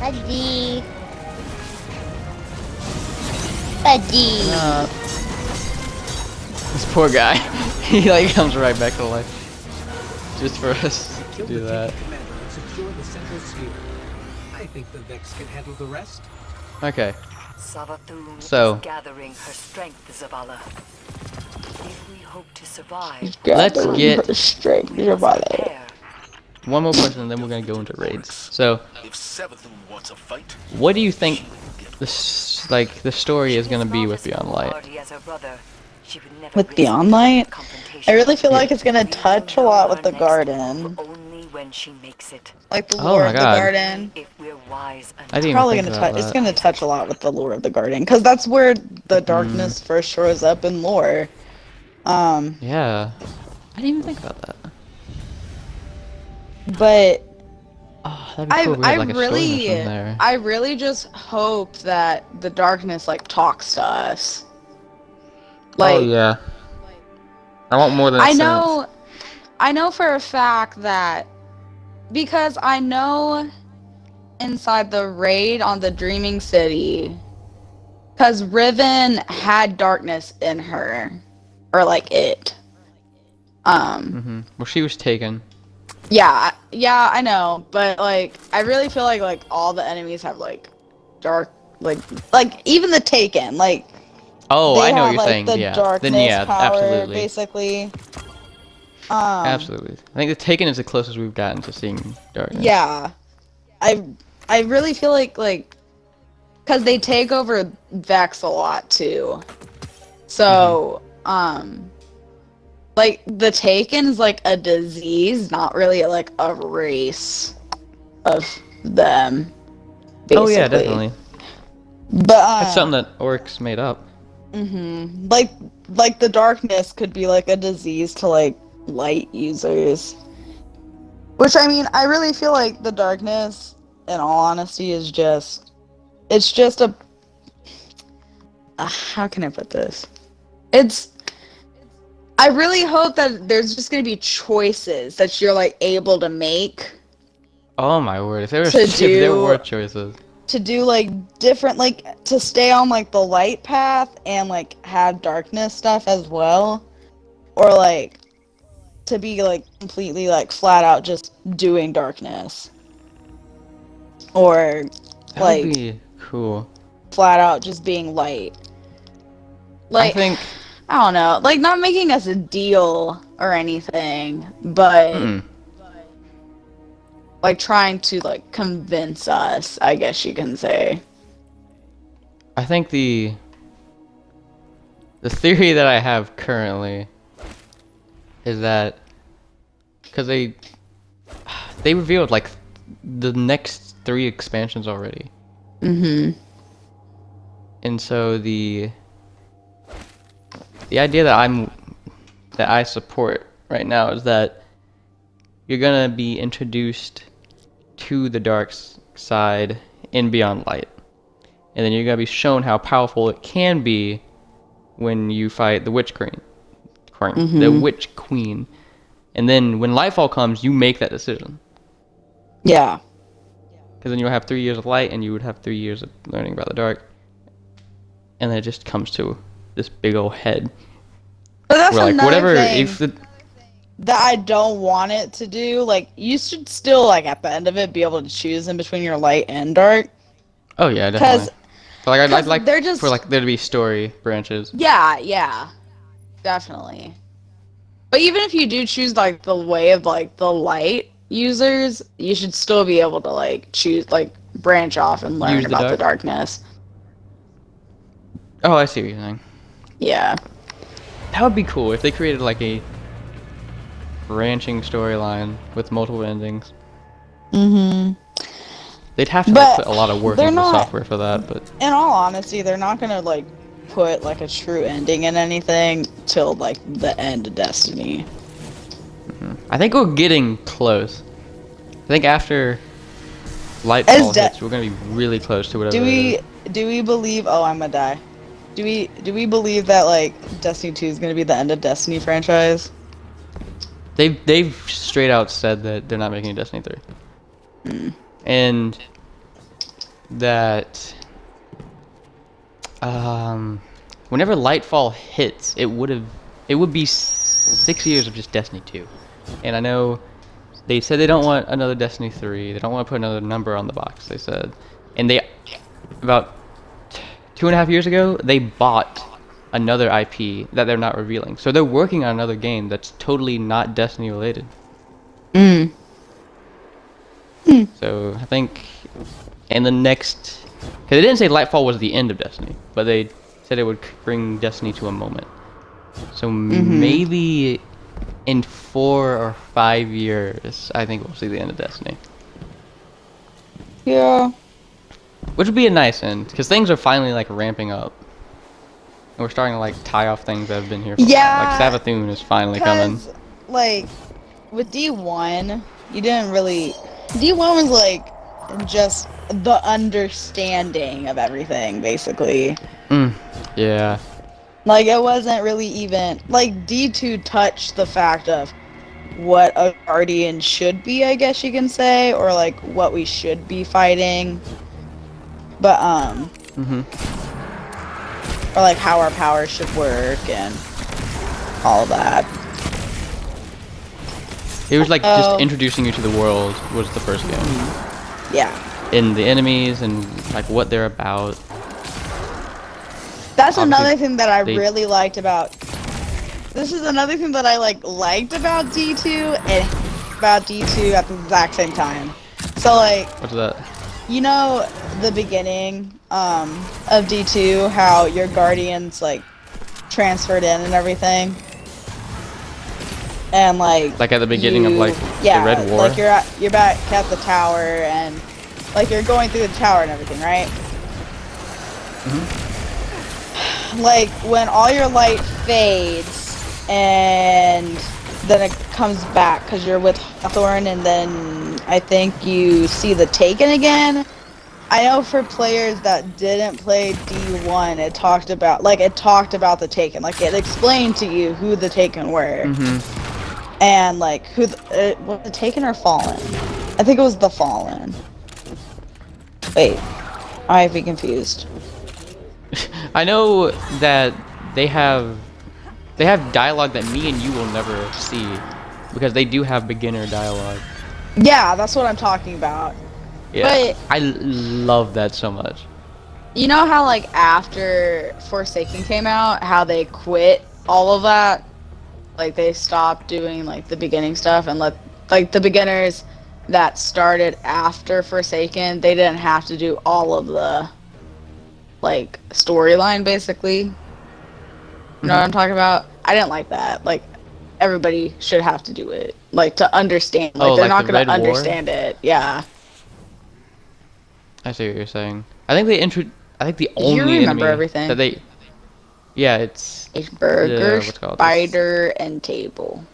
Buddy. Buddy. This poor guy. He like comes right back to life. Just for us to Kill do the that. Taken commander and secure the central sphere. I think the Vex can handle the rest. Okay. Savathun So- is gathering her strength, Zavala. If we hope to survive, Let's get straight. we must prepare. one more question and then we're gonna go into raids. So, If Savathun wants a fight, what do you think this like the story is gonna be with Beyond Light? With Beyond Light? I really feel like it's gonna touch a lot with the garden. Only when she makes it. Like the Oh lore my of the God. garden. If we're wise enough. I didn't even Probably think gonna about touch. It's that. gonna touch a lot with the lore of the garden, because that's where the darkness first shows up in lore. Yeah. I didn't even think about that. But Oh, that'd be cool if we had, like, a story mission there. I really just hope that the darkness like talks to us. Like, oh yeah. I want more than I know for a fact that, because I know inside the raid on the Dreaming City, because Riven had darkness in her, or like it. Well, she was taken. Yeah, yeah, I know, but like I really feel like all the enemies have like dark like even the Taken, like Oh, they I know what have you're like saying. the Yeah. Then darkness yeah, power absolutely. basically. Absolutely. I think the Taken is the closest we've gotten to seeing darkness. Yeah. I I really feel like cuz they take over Vex a lot too. Hmm. So, like the Taken is like a disease, not really like a race of them Oh yeah, basically. definitely. But That's something that orcs made up. like the darkness could be like a disease to like light users. Which I mean, I really feel like the darkness, in all honesty, is just it's just a how can I put this? It's I really hope that there's just gonna be choices that you're like able to make Oh my word! If there was, to if there were do choices. like different like to stay on like the light path and like have darkness stuff as well, or like to be like completely like flat out just doing darkness, or That would like be cool. flat out just being light. I Like think. I don't know, like not making us a deal or anything, but Mm, like trying to like convince us, I guess you can say. I think the theory that I have currently is that because they revealed like the next 3 expansions already, Mm-hmm. and so the idea that I support right now is that you're gonna be introduced to the side in Beyond Light, and then you're gonna be shown how powerful it can be when you fight the the Mm-hmm. Witch Queen, and then when Lightfall comes, you make that decision. Yeah. Because then you'll have 3 years of light, and you would have 3 years of learning about the dark, and then it just comes to this big old head. But that's Where like another whatever, thing if the that I don't want it to do. Like, you should still, like, at the end of it, be able to choose in between your light and dark. oh yeah, definitely. Because But like I'd cause like they're for just. like there to be story branches. Yeah, yeah. Definitely. But even if you do choose, like, the way of, like, the light users, you should still be able to, like, choose, like, branch off and learn Use the about the dark. darkness. Oh, I see what you're saying. Yeah. That would be cool if they created like a branching storyline with multiple endings. Mm-hmm. They'd have to like But put a lot of work they're into the not. software for that, but In all honesty, they're not gonna like put like a true ending in anything till like the end of Destiny. I think we're getting close. I think after Lightfall hits, we're gonna be really close to whatever Do it is. we believe? Oh, I'm gonna die. Do we believe that like Destiny 2 is gonna be the end of Destiny franchise? They've straight out said that they're not making a Destiny 3. And that whenever Lightfall hits, it would be 6 years of just Destiny 2. And I know they said they don't want another Destiny 3. They don't want to put another number on the box. They said, and they about 2.5 years ago they bought another IP that they're not revealing. So they're working on another game that's totally not Destiny related. Mm. So I think in the next, because they didn't say Lightfall was the end of Destiny, but they said it would bring Destiny to a moment. So maybe in 4 or 5 years, I think we'll see the end of Destiny. Yeah. Which would be a nice end, because things are finally like ramping up. And we're starting to like tie off things that have been here for a while. Yeah. Like Savathun is finally coming. Because like with D1, you didn't really. D1 was like just the understanding of everything, basically. Yeah. Like, it wasn't really even like D2 touched the fact of what a guardian should be, I guess you can say, or like what we should be fighting. But or like how our powers should work and all that. It was like just Oh. introducing you to the world was the first game. Yeah. And the enemies and like what they're about. That's another Obviously, thing that I they- really liked about. This is another thing that I liked about D2 and about D2 at the exact same time. So like, What's that? you know, the beginning of D2, how your guardians like transferred in and everything, and like Like at the beginning of like yeah, the Red War. like you're back at the tower and like you're going through the tower and everything, right? Like when all your light fades and then it comes back because you're with Hawthorne, and then I think you see the Taken again. I know for players that didn't play D1, it talked about the Taken, like it explained to you who the Taken were, and like who was the Taken or Fallen. I think it was the Fallen. Wait, I might be confused. I know that they have dialogue that me and you will never see because they do have beginner dialogue. Yeah, that's what I'm talking about. Yeah, But I love that so much. you know how like after Forsaken came out, how they quit all of that? Like they stopped doing like the beginning stuff and let like the beginners that started after Forsaken, they didn't have to do all of the like storyline basically. You know what I'm talking about? I didn't like that. Like everybody should have to do it. Like to understand. Like Oh, they're like not the gonna Red War? understand it. Yeah. I see what you're saying. I think I think the You only remember enemy everything. that they. Yeah, it's It's burger, what's it called? spider, and table.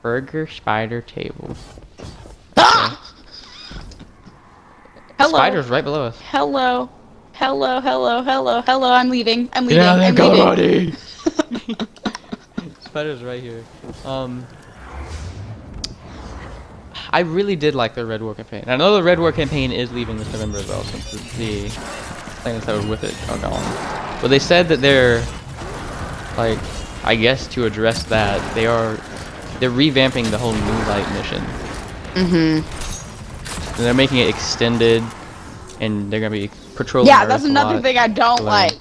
Burger Spider Table. Ah! Hello. Spider's right below us. Hello. Hello, hello, hello, hello. I'm leaving. I'm leaving. I'm leaving. Spider's right here. I really did like the Red War campaign. I know the Red War campaign is leaving this November as well, since the planets that were with it are gone. But they said that they're, like, I guess to address that, they're revamping the whole New Light mission. And they're making it extended, and they're gonna be patrolling. Yeah, Earth that's a another lot. thing I don't like.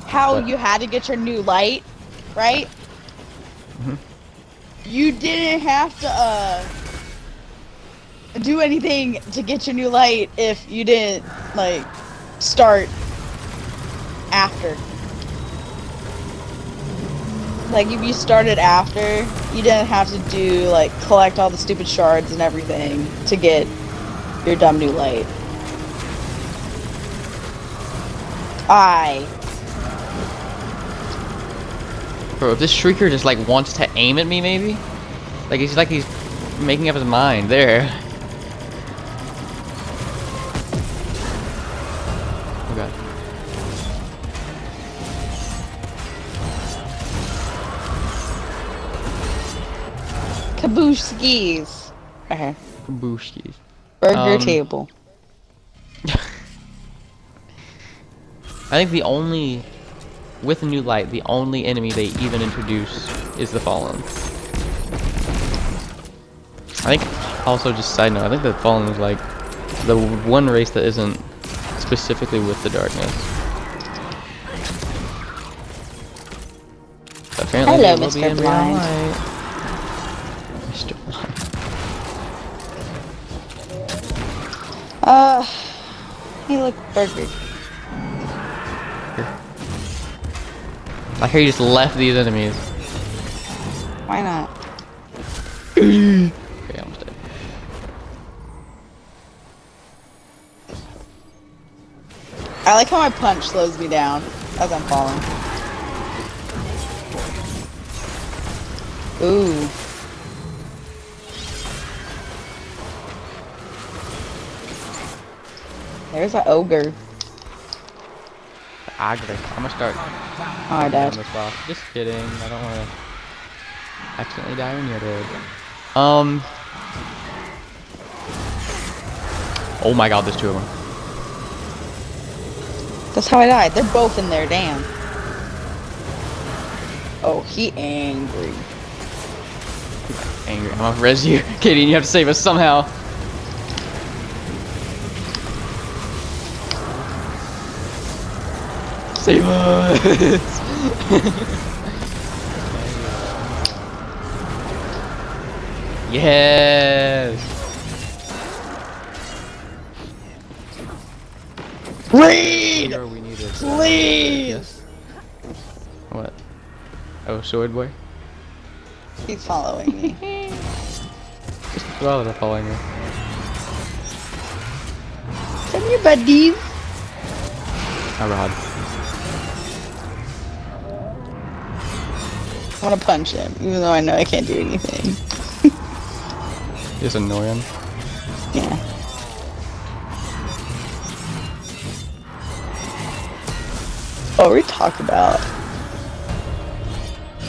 How What? you had to get your new light, right? You didn't have to do anything to get your new light if you didn't like start after. Like if you started after, you didn't have to do like collect all the stupid shards and everything to get your dumb new light. Bro, if this Shrieker just like wants to aim at me, maybe? Like he's making up his mind there. Oh god. Kaboosh skis. Okay. Kabushkis. Burger table. I think with New Light, the only enemy they even introduce is the Fallen. I think, also just side note, I think the Fallen is like the one race that isn't specifically with the darkness. Apparently Hello, they will be Mr. in Blind. Light. Mr. Blind. Hey, look, burger. I hear you just left these enemies. Why not? Okay, almost dead. I like how my punch slows me down as I'm falling. Ooh. There's an ogre. I'm gonna start Oh, I on died. this boss. Just kidding. I don't want to accidentally die when you're dead. Oh my god, there's two of them. That's how I died. They're both in there, damn. Oh, he angry. Angry. I'm gonna res you. Katie, you have to save us somehow. Save us! Yes! Read! Here we need it. Please! Yes. What? Oh, sword boy? He's following me. Just well, they're following me. Come here, buddies. A rod. I want to punch him, even though I know I can't do anything. Just annoy him. Yeah. What were we talking about?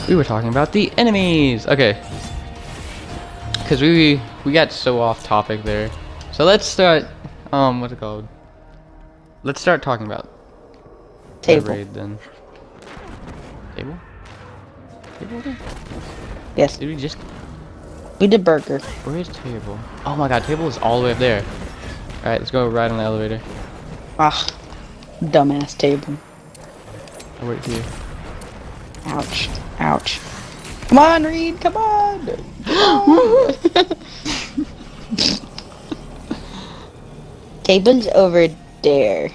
We were talking about the enemies. Okay. Because we got so off topic there. So let's start. What's it called? Let's start talking about the Table. raid then. Table? Table again? Yes, Did we just? we did burger. Where is table? Oh my god, table is all the way up there. All right, let's go right on the elevator. Ah, dumbass table. I'll wait here. Ouch. Ouch. Come on, Reed. Come on. Table's over there.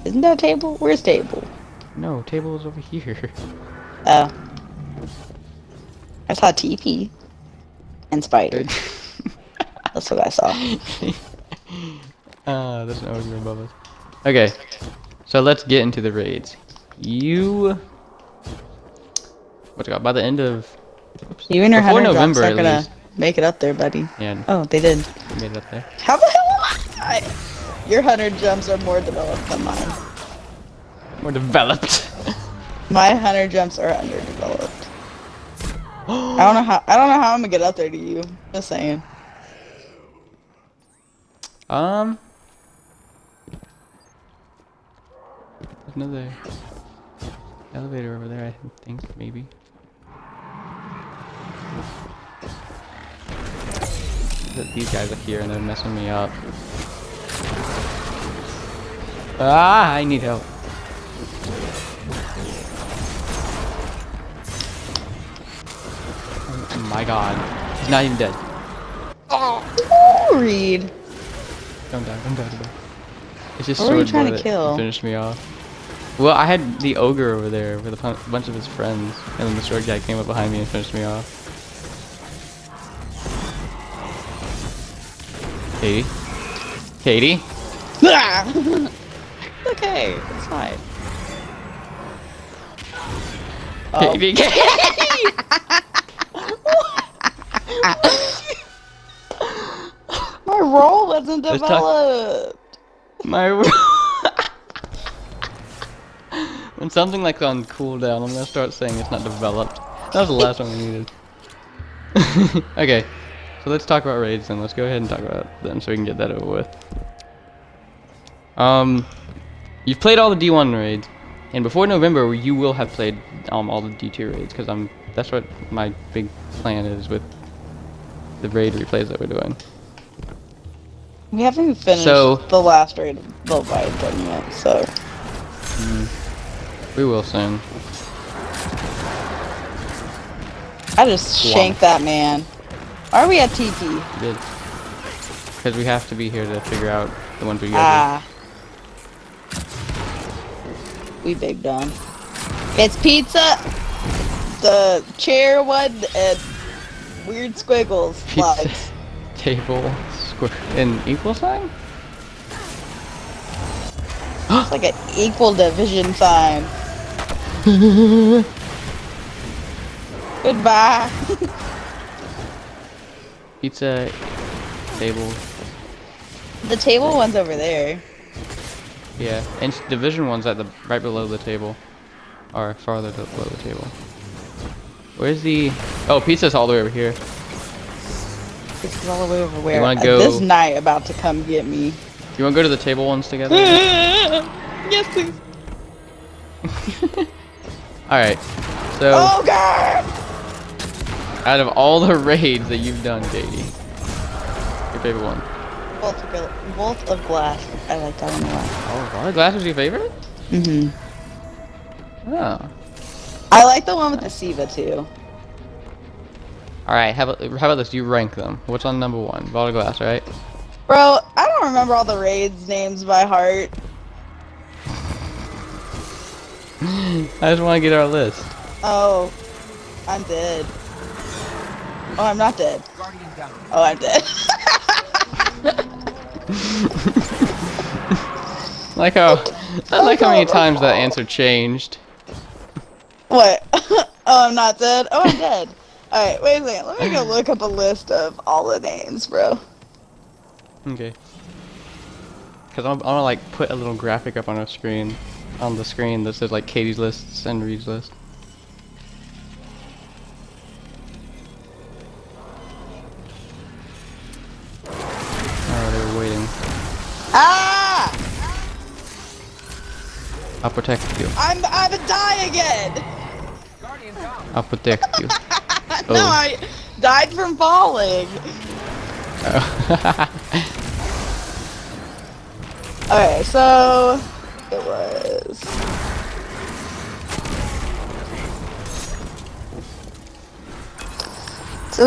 Isn't that a table? Where's table? No, table is over here. Oh. I saw TP. And spider. That's what I saw. There's an ogre above us. Okay, so let's get into the raids. What's it called? By the end of You and your before 100 November, drops at not gonna least. make it up there, buddy. Yeah, Oh, they did. we made it up there. How the hell am I? Your 100 jumps are more developed than mine. More developed. My 100 jumps are underdeveloped. I don't know how I'm gonna get up there to you. Just saying. There's another elevator over there, I think, maybe. These guys are here and they're messing me up. Ah, I need help. Oh my god. He's not even dead. Oh, Reed. Don't die, don't die, don't die. It's just What were you sword trying boy to that kill? finished me off. Well, I had the ogre over there with a bunch of his friends, and then the sword guy came up behind me and finished me off. Katie? Katie? Okay, it's fine. Katie? My roll wasn't Let's talk- developed. My when something like on cooldown, I'm gonna start saying it's not developed. That was the last one we needed. Okay, so let's talk about raids then. Let's go ahead and talk about them so we can get that over with. You've played all the D1 raids, and before November, you will have played all the D2 raids because that's what my big plan is with the raid replays that we're doing. We haven't even finished the last raid of the Leviathan yet, so. We will soon. I just shanked that man. Why are we at TP? We did. Because we have to be here to figure out the ones we go Ah. We big dumb. It's pizza, the chair one, and weird squiggles. Pizza. Slides. Table, square, and equal sign? It's like an equal division sign. Goodbye. Pizza, table, The table one's over there. yeah. And division one's at the right below the table. Or farther below the table. Where's the... Oh, pizza's all the way over here. It's all the way over where? wanna go- This night about to come get me. You wanna go to the table ones together? Yes, please. Alright. So... Oh god! Out of all the raids that you've done, Katie, your favorite one? Vault of Glass. I like that one a lot. Oh, Vault of Glass was your favorite? Mm-hmm. Oh. I like the one with the Siva too. Alright, how about this? You rank them. What's on number 1? Vault of Glass, right? Bro, I don't remember all the raids names by heart. I just want to get our list. Oh, I'm dead. Oh, I'm not dead. Oh, I'm dead. I like how many times that answer changed. What? Oh, I'm not dead? Oh, I'm dead. Alright, wait a second. Let me go look up a list of all the names, bro. Okay. Because I want to like put a little graphic up on our screen, on the screen that says like Katie's lists and Reed's list. Oh, they were waiting. Ah! I'll protect you. I'm a die again! I'll protect you. No, I died from falling. Oh. Okay, so it was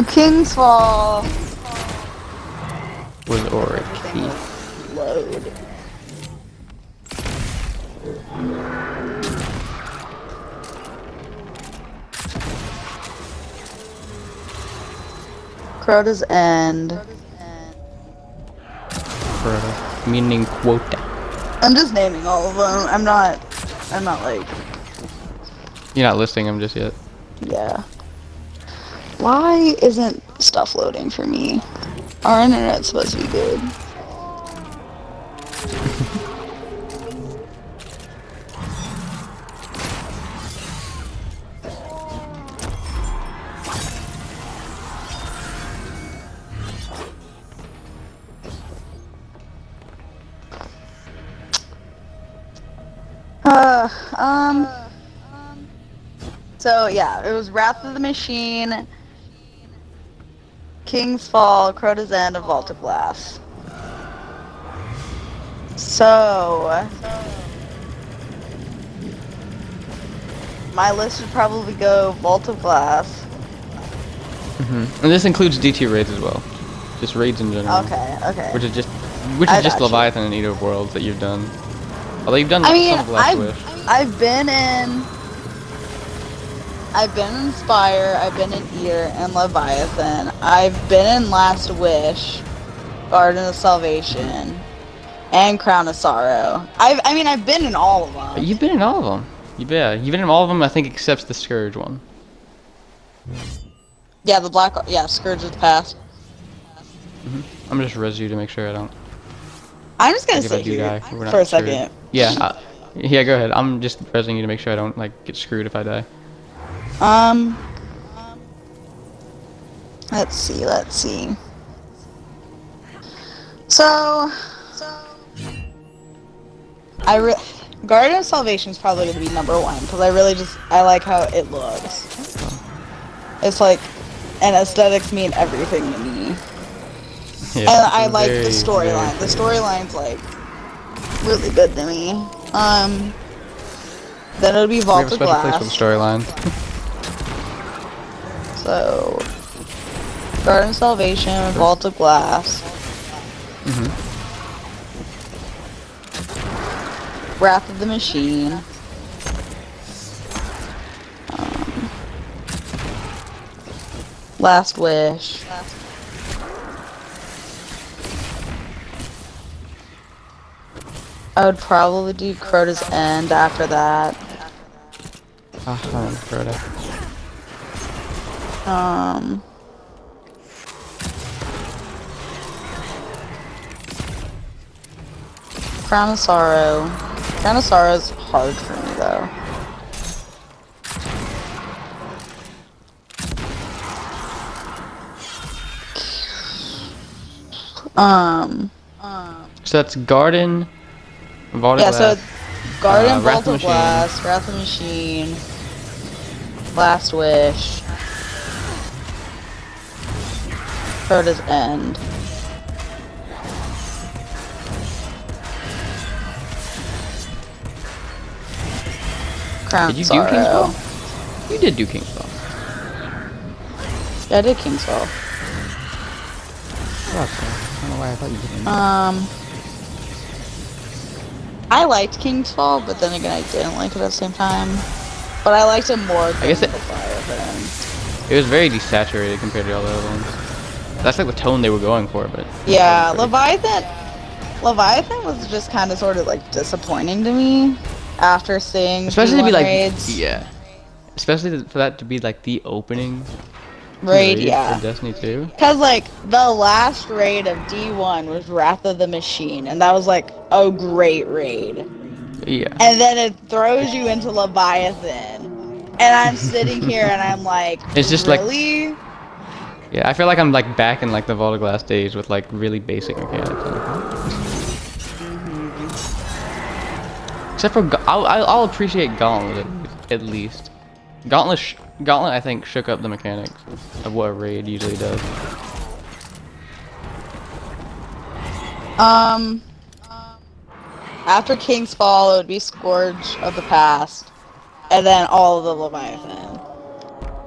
King's Fall Was Oric. load. Crota's End. Crota. Meaning quota. I'm just naming all of them. I'm not like, You're not listing them just yet. yeah. Why isn't stuff loading for me? Our internet's supposed to be good. So yeah, it was Wrath of the Machine, King's Fall, Crota's End, and Vault of Glass. So my list would probably go Vault of Glass. And this includes D2 raids as well. Just raids in general. Okay. Which is just I got you. Leviathan and Eater of Worlds that you've done. Although you've done I mean, some of Last Wish. I've been in Spire, I've been in Eater and Leviathan, I've been in Last Wish, Garden of Salvation, and Crown of Sorrow. I've been in all of them. You've been in all of them. You've been in all of them, I think, except the Scourge one. Yeah, Scourge of the Past. I'm just res you to make sure I don't. I'm just gonna Like, if I sit do here die, we're not for a screwed. second. Yeah, yeah, go ahead. I'm just resing you to make sure I don't like get screwed if I die. Let's see. So Garden of Salvation is probably gonna be number 1 because I like how it looks. It's like, and aesthetics mean everything to me. Yeah, And I like the very, storyline. The storyline's like really good to me. Then it'll be we Vault have a of special place for the Glass. storyline. So Garden of Salvation, Vault of Glass, Wrath of the Machine, Last Wish, I would probably do Crota's End after that. Crota. Crown of Sorrow. Crown of Sorrow is hard for me though. So that's Garden, Vault of Yeah, Glass. so it's Garden, Wrath Vault of of Glass, Wrath of the Machine, Last Wish, Crota's End. Crown Did you do Sorrow. Kingsfall? You did do Kingsfall. Yeah, I did Kingsfall. I don't know why I thought you didn't. I liked Kingsfall, but then again, I didn't like it at the same time. But I liked it more than I guess Leviathan. it was very desaturated compared to all the other ones. That's like the tone they were going for, but Yeah, Leviathan was just kind of sort of like disappointing to me after seeing especially to be D1 like raids. yeah, especially for that to be like the opening Raid, yeah. for Destiny 2. Cause like the last raid of D1 was Wrath of the Machine, and that was like a great raid. Yeah. And then it throws you into Leviathan, and I'm sitting here and I'm like, it's just really? like yeah, I feel like I'm like back in like the Vault of Glass days with like really basic mechanics. Except for I'll appreciate Gauntlet at least. Gauntlet I think shook up the mechanics of what a raid usually does. After King's Fall, it would be Scourge of the Past, and then all of the Leviathan.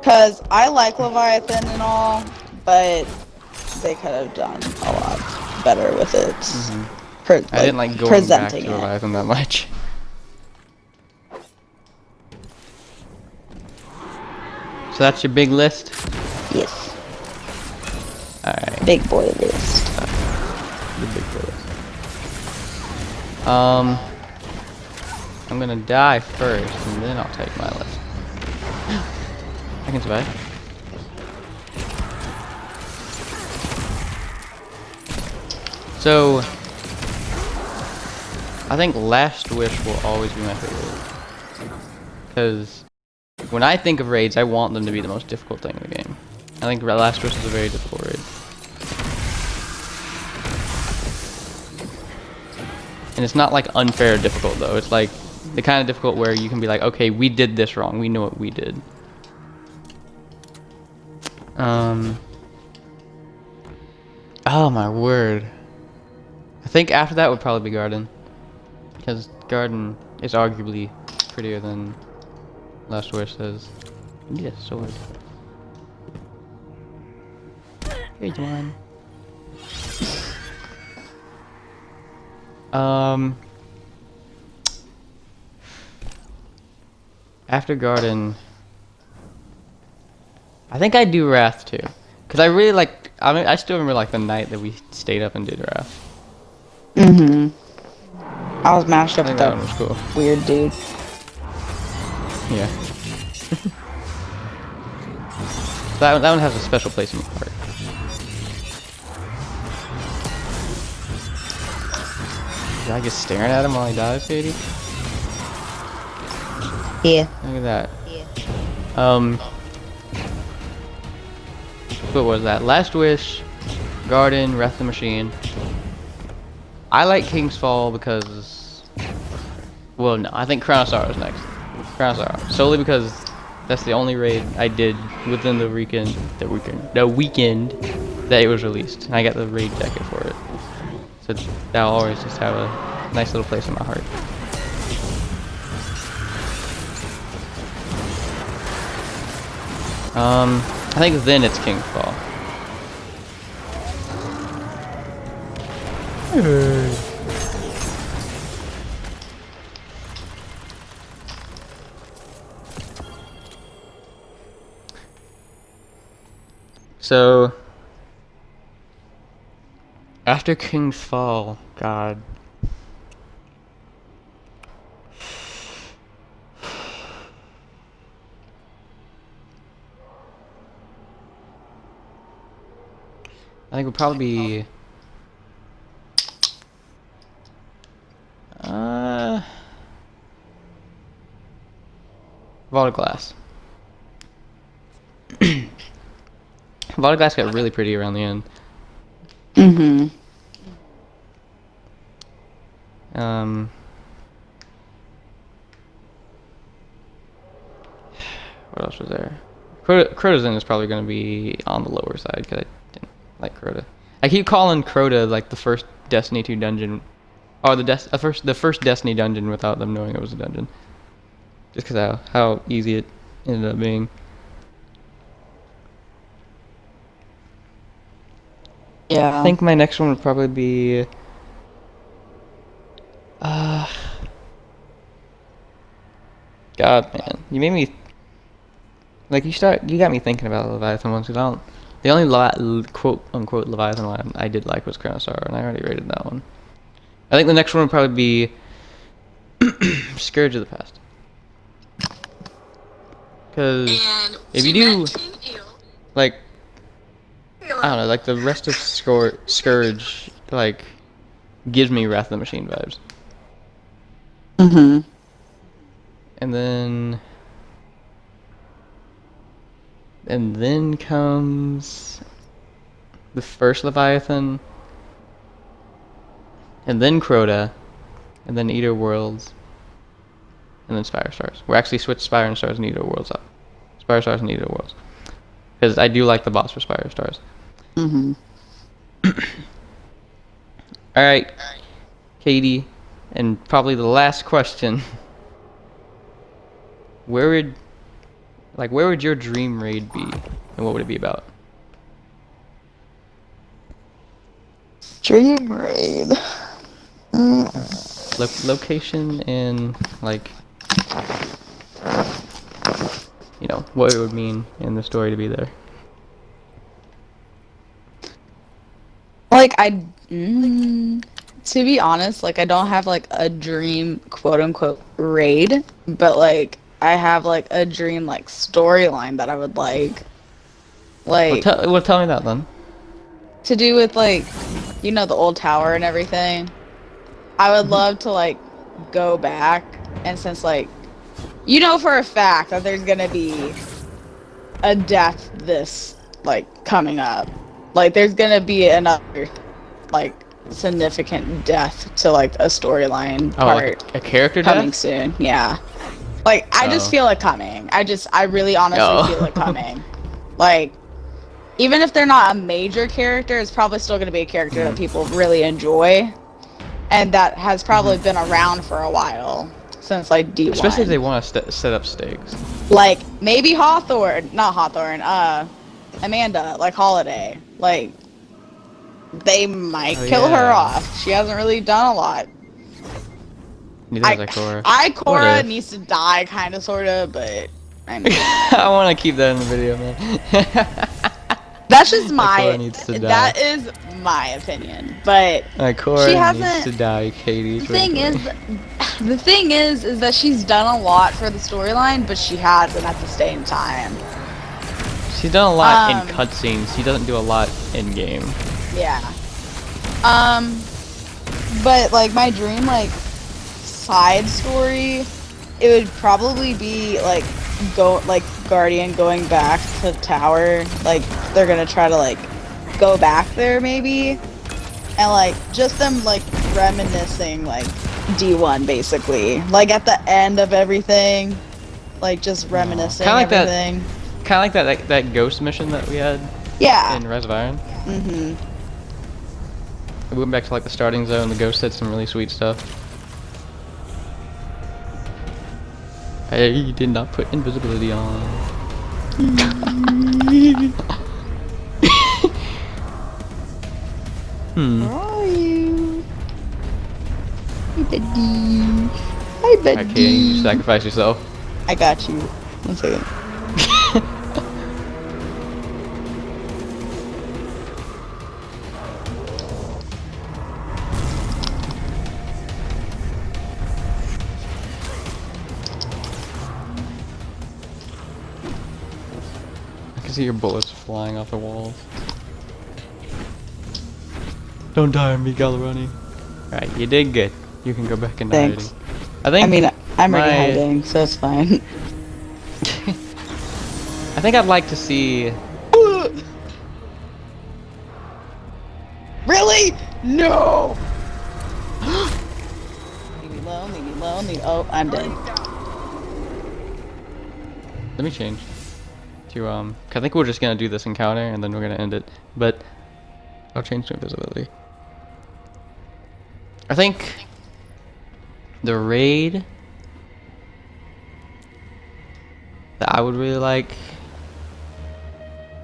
Cause I like Leviathan and all, but they could have done a lot better with it. I didn't like going presenting back to Leviathan that much. So that's your big list? Yes. Alright. Big boy list. The big boy list. I'm gonna die first, and then I'll take my list. I can survive. So, I think Last Wish will always be my favorite. Because when I think of raids, I want them to be the most difficult thing in the game. I think Last Wish is a very difficult raid. And it's not like unfair difficult though. It's like the kind of difficult where you can be like, okay, we did this wrong. We know what we did. Oh my word. I think after that would probably be Garden. Because Garden is arguably prettier than Last Wish says. I need a sword. Here's one. After Garden, I think I'd do Wrath too. Cause I really like, I mean, I still remember like the night that we stayed up and did Wrath. I was mashed up I with think that that one was cool. weird dude. Yeah. that one has a special place in my heart. Is I just staring at him while he dies, Katie? Yeah. Look at that. What was that? Last Wish, Garden, Wrath of the Machine. I like King's Fall because, well, no, I think Crown of Sorrow is next. Crown of Sorrow, solely because that's the only raid I did within the weekend that it was released, and I got the raid jacket for it. So that'll always just have a nice little place in my heart. I think then it's King's Fall. So after King's Fall, God. I think it would probably be Vault of Glass. Vault of Glass got really pretty around the end. What else was there? Crota's End is probably going to be on the lower side because I didn't like Crota. I keep calling Crota like the first Destiny 2 dungeon, or the first Destiny dungeon without them knowing it was a dungeon. Just because how easy it ended up being. Yeah. I think my next one would probably be. God, man, you made me. Like you got me thinking about the Leviathan ones. Cause I don't. The only quote unquote Leviathan one I did like was Chronostar, and I already rated that one. I think the next one would probably be Scourge of the Past. Because if you do, like, I don't know, like the rest of Scourge, like, gives me Wrath of the Machine vibes. Mhm. And then comes the first Leviathan, and then Crota, and then Eater Worlds, and then Spire Stars. We're actually switched Spire Stars and Eater Worlds up. Spire Stars and Eater Worlds. Because I do like the boss for Spire Stars. Mhm. Alright, Katie, and probably the last question. Where would your dream raid be, and what would it be about? Dream raid. Location and, like, you know, what it would mean in the story to be there. Like to be honest, like I don't have like a dream quote unquote raid, but like I have like a dream like storyline that I would like. Like Tell me that then. to do with like, you know, the old tower and everything. I would love to like go back, and since like you know for a fact that there's gonna be a death this like coming up. Like there's gonna be another like significant death to like a storyline Oh, part like a character coming death? soon. Yeah. Like I just feel it coming. I really honestly feel it coming. Like even if they're not a major character, it's probably still gonna be a character that people really enjoy. And that has probably been around for a while. Since like D1. Especially if they want to set up stakes. Like maybe not Hawthorne, Amanda, like Holiday. Like they might kill her off. She hasn't really done a lot. Neither has Ikora. Ikora needs to die, kind of, sort of, but I mean, I want to keep that in the video, man. that's just Ikora needs to die. that is my opinion. But Ikora she hasn't. needs to die, Katie. The thing is that she's done a lot for the storyline, but she hasn't at the same time. She's done a lot in cutscenes. She doesn't do a lot in game. Yeah. But like my dream like side story, it would probably be like Guardian going back to the tower. Like they're gonna try to like go back there maybe, and like just them like reminiscing like D1 basically. Like at the end of everything, like just reminiscing everything. Kind of like that ghost mission that we had. Yeah. In Res of Iron. Mhm. We went back to like the starting zone. The ghost said some really sweet stuff. I did not put invisibility on. Where are you? Hi, Betty. Hi, Betty. Okay, you sacrifice yourself. I got you. 1 second. I can see your bullets flying off the walls. Don't die on me, Galarani. Alright, you did good. You can go back into Thanks. hiding. I mean, I'm already hiding, so it's fine. I think I'd like to see... Really? No! Leave me alone, leave me alone, oh, I'm dead. Let me change to, 'cause I think we're just gonna do this encounter and then we're gonna end it. But I'll change to invisibility. I think the raid that I would really like,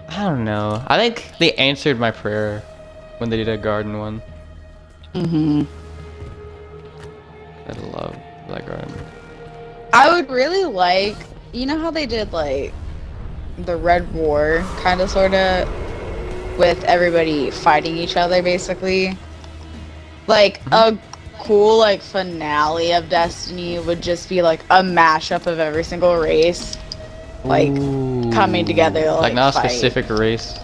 I don't know. I think they answered my prayer when they did a garden one. Mm-hmm. I love that garden. I would really like, you know how they did like the Red War, kind of, sort of, with everybody fighting each other, basically. Like a cool like finale of Destiny would just be like a mashup of every single race, like coming together, to, like not a fight. specific race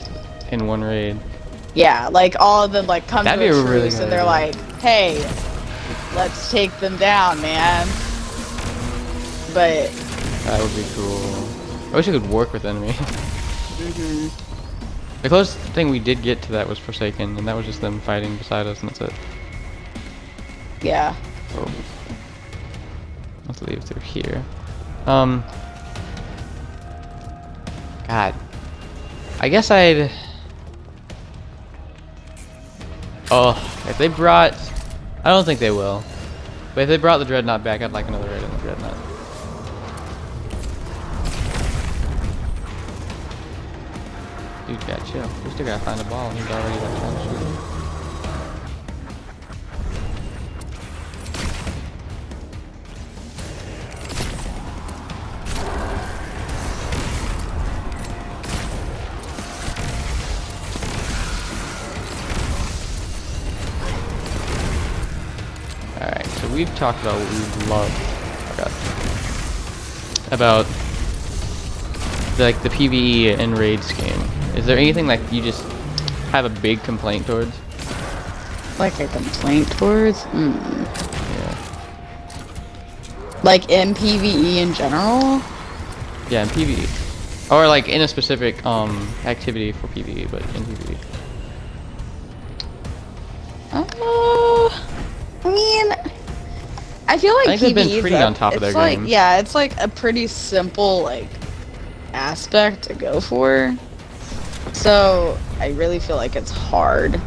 in one raid. Yeah, like all of them like come That'd to be a a really truce good and they're idea. like, "Hey, let's take them down, man." But That would be cool. I wish it could work with enemy. mhm. The closest thing we did get to that was Forsaken, and that was just them fighting beside us, and that's it. Yeah. Oh. Let's leave through here. God. I guess I'd... Oh, if they brought... I don't think they will. But if they brought the Dreadnought back, I'd like another raid on the Dreadnought. Dude, got chill. We still gotta find a ball, and he's already like trying to shoot it. Alright, so we've talked about what we love about like the PvE and raids game. Is there anything like you just have a big complaint towards? Like a complaint towards? Yeah. Like in PvE in general? Yeah, in PvE. Or like in a specific activity for PvE, but in PvE. I mean, I feel like I think they've been PvE pretty on top of their like, game. yeah, it's like a pretty simple like aspect to go for. So I really feel like it's hard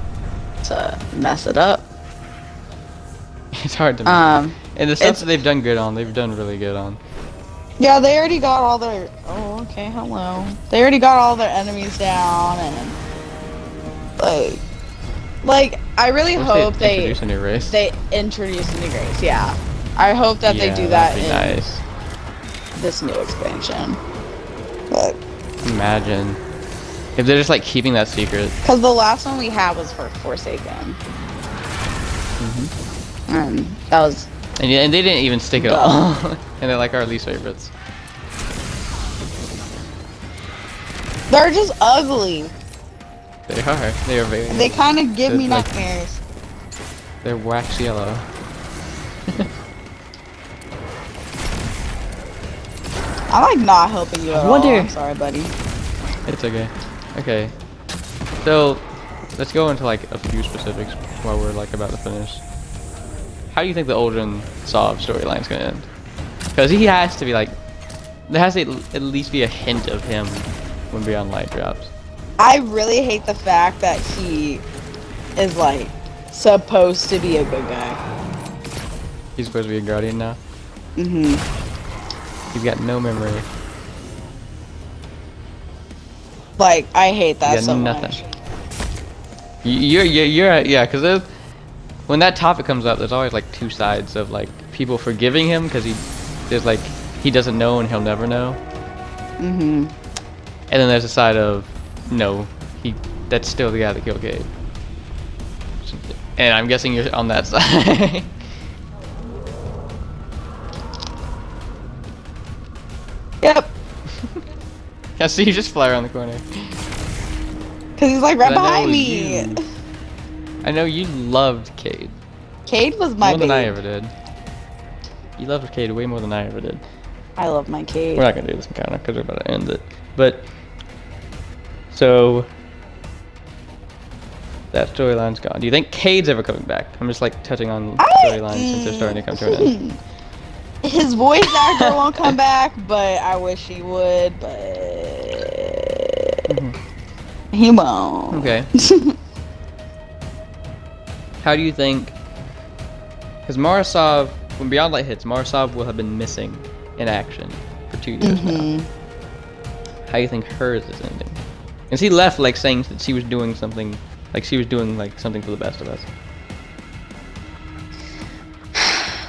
to mess it up. It's hard to and the stuff that they've done good on, they've done really good on. Yeah, they already got all their... Oh, okay, hello. They already got all their enemies down, and... Like, I really hope they introduce a new race. They introduce a new race, yeah. I hope that they do that in nice. this new expansion. But... Imagine. If they're just like keeping that secret. Because the last one we had was for Forsaken. That was... And they didn't even stick it all. And they're like our least favorites. They're just ugly. They are. They are very. They kind of give me like, nightmares. They're wax yellow. I'm like not helping you at all. I'm sorry, buddy. It's okay. Okay. So, let's go into like a few specifics while we're like about to finish. How do you think the Uldren Sov storyline's gonna end? Because he has to be like, there has to at least be a hint of him when Beyond Light drops. I really hate the fact that he is like supposed to be a good guy. He's supposed to be a Guardian now? Mm-hmm. He's got no memory. Like, I hate that so nothing. much. You're yeah, because when that topic comes up, there's always like two sides of like people forgiving him because he doesn't know and he'll never know. Mm-hmm. And then there's a side of no, that's still the guy that killed Gabe. And I'm guessing you're on that side. Yep. I see you just fly around the corner. Cause he's like right But behind me. I know you loved Cade. Cade was my more than babe. I ever did. You loved Cade way more than I ever did. I love my Cade. We're not gonna do this encounter because we're about to end it. But so that storyline's gone. Do you think Cade's ever coming back? I'm just like touching on storylines since they're starting to come to an end. His voice actor won't come back, but I wish he would, but he won't. Okay. how do you think? Because Marasov, when Beyond Light hits, Marasov will have been missing in action for 2 years now. How do you think hers is ending? And he left like saying that she was doing something, like she was doing like something for the best of us.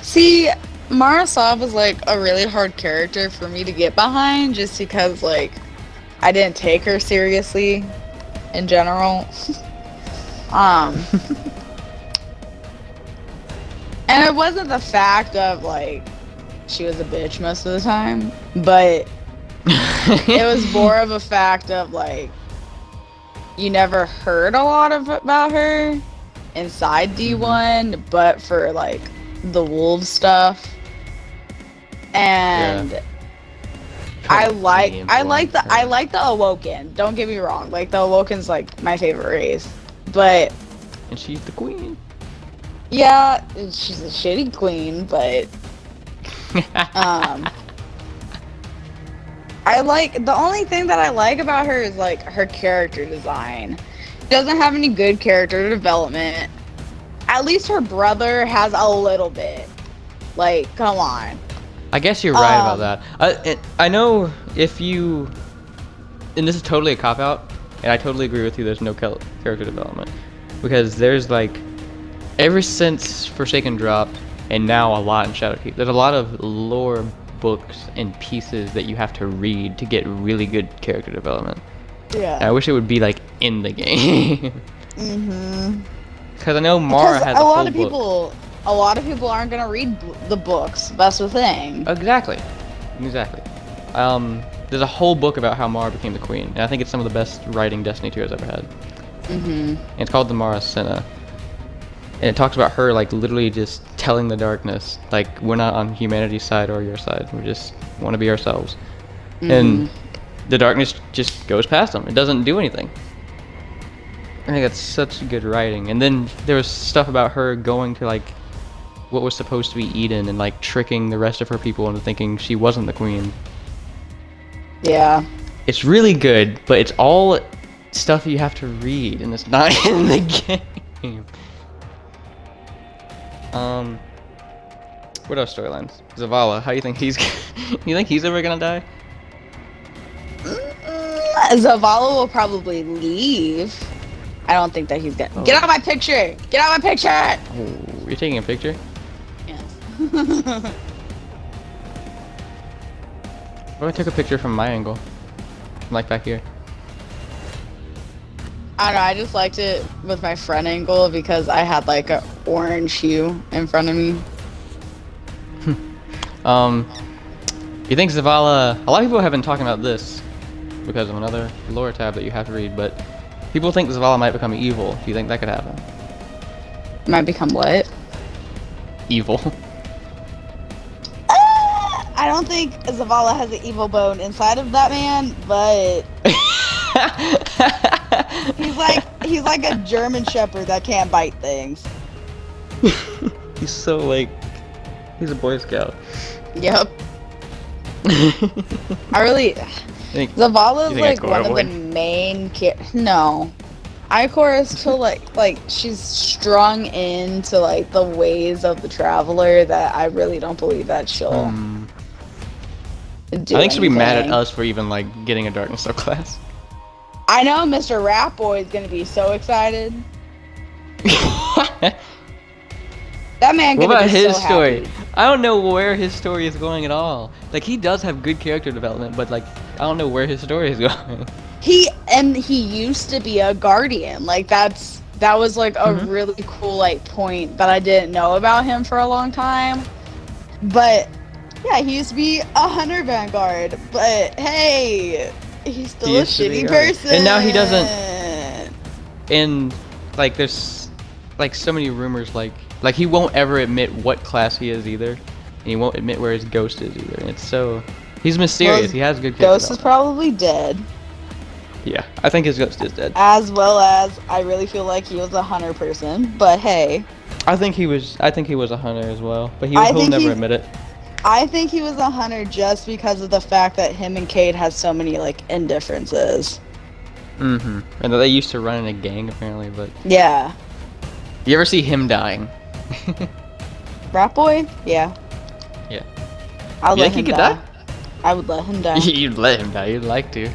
See, Marasov was like a really hard character for me to get behind just because like I didn't take her seriously in general. And it wasn't the fact of like she was a bitch most of the time, but it was more of a fact of like you never heard a lot of about her inside D1, but for like the Wolves stuff. And I like the Awoken. Don't get me wrong. Like the Awoken's like my favorite race. But and she's the queen. Yeah, she's a shitty queen, but I like the only thing that I like about her is like her character design. She doesn't have any good character development. At least her brother has a little bit. Like, come on. I guess you're right about that. I know if you, and this is totally a cop-out, and I totally agree with you, there's no character development. Because there's like, ever since Forsaken dropped, and now a lot in Shadowkeep, there's a lot of lore books and pieces that you have to read to get really good character development. Yeah. And I wish it would be like in the game. Mm-hmm. Because I know Mara has a whole book. A lot of people aren't gonna read the books. That's the thing. Exactly. There's a whole book about how Mara became the queen, and I think it's some of the best writing Destiny 2 has ever had. Mm-hmm. And it's called the Mara Senna. And it talks about her like literally just telling the darkness, like, we're not on humanity's side or your side. We just want to be ourselves. Mm-hmm. And the darkness just goes past them. It doesn't do anything. I think that's such good writing. And then there was stuff about her going to like what was supposed to be Eden and like tricking the rest of her people into thinking she wasn't the queen. Yeah. It's really good, but it's all stuff you have to read and it's not in the game. What else storylines? Zavala, how do you think he's you think he's ever gonna die? Zavala will probably leave. I don't think that he's gonna get out of my picture! Get out of my picture! Oh, you're taking a picture? Yes. What if I took a picture from my angle? Like back here. I don't know, I just liked it with my front angle because I had like an orange hue in front of me. You think Zavala, a lot of people have been talking about this because of another lore tab that you have to read, but people think Zavala might become evil. Do you think that could happen? Might become what? Evil. I don't think Zavala has an evil bone inside of that man, but he's like a German Shepherd that can't bite things. He's so like, he's a Boy Scout. Yep. Zavala's like one of the main no. Icor is still like she's strung into like the ways of the Traveler that I really don't believe that she'll do I think she'll be mad at anything. us for even like getting a Darkness subclass. I know Mr. Rat Boy is gonna be so excited. That man What gonna about be his so story? happy. I don't know where his story is going at all. Like he does have good character development, but like I don't know where his story is going. He used to be a guardian. Like that was like a really cool like point that I didn't know about him for a long time. But yeah, he used to be a hunter vanguard. But hey, he's still a shitty person. And now he doesn't. And like there's like so many rumors like he won't ever admit what class he is either. And he won't admit where his ghost is either. And it's so he's mysterious. Well, he has good character Ghost is development. probably dead. Yeah, I think his ghost is dead. As well as I really feel like he was a hunter person. But hey, I think he was a hunter as well, but he'll never admit it. I think he was a hunter just because of the fact that him and Cade has so many like indifferences. And that they used to run in a gang apparently, but Yeah. You ever see him dying? Rat boy? Yeah. Yeah. I would You let think him he could die. I would let him die. You'd let him die. You'd like to.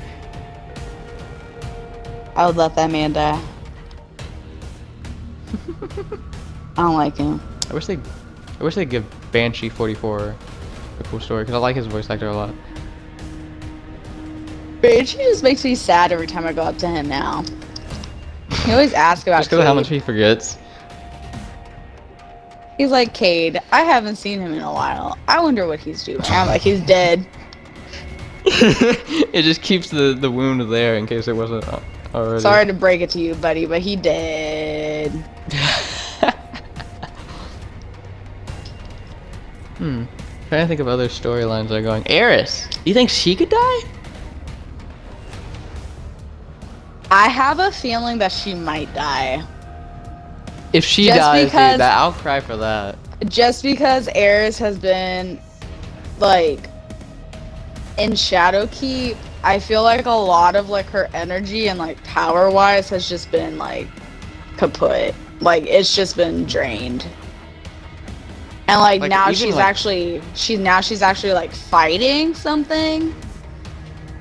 I would let that man die. I don't like him. I wish they'd give Banshee 44 a cool story because I like his voice actor a lot. Banshee just makes me sad every time I go up to him now. He always asks about Just because of how Cade. much he forgets. He's like, Cade, I haven't seen him in a while. I wonder what he's doing. I'm like, he's dead. It just keeps the wound there in case it wasn't already. Sorry to break it to you, buddy, but he dead. Trying to think of other storylines that are going. Eris, you think she could die? I have a feeling that she might die. If she Just dies, because- dude, I'll cry for that. Just because Eris has been, like, in Shadowkeep, I feel like a lot of, like, her energy and, like, power-wise has just been, like, kaput. Like, it's just been drained. And, like now even, she's like- actually, she's actually, like, fighting something.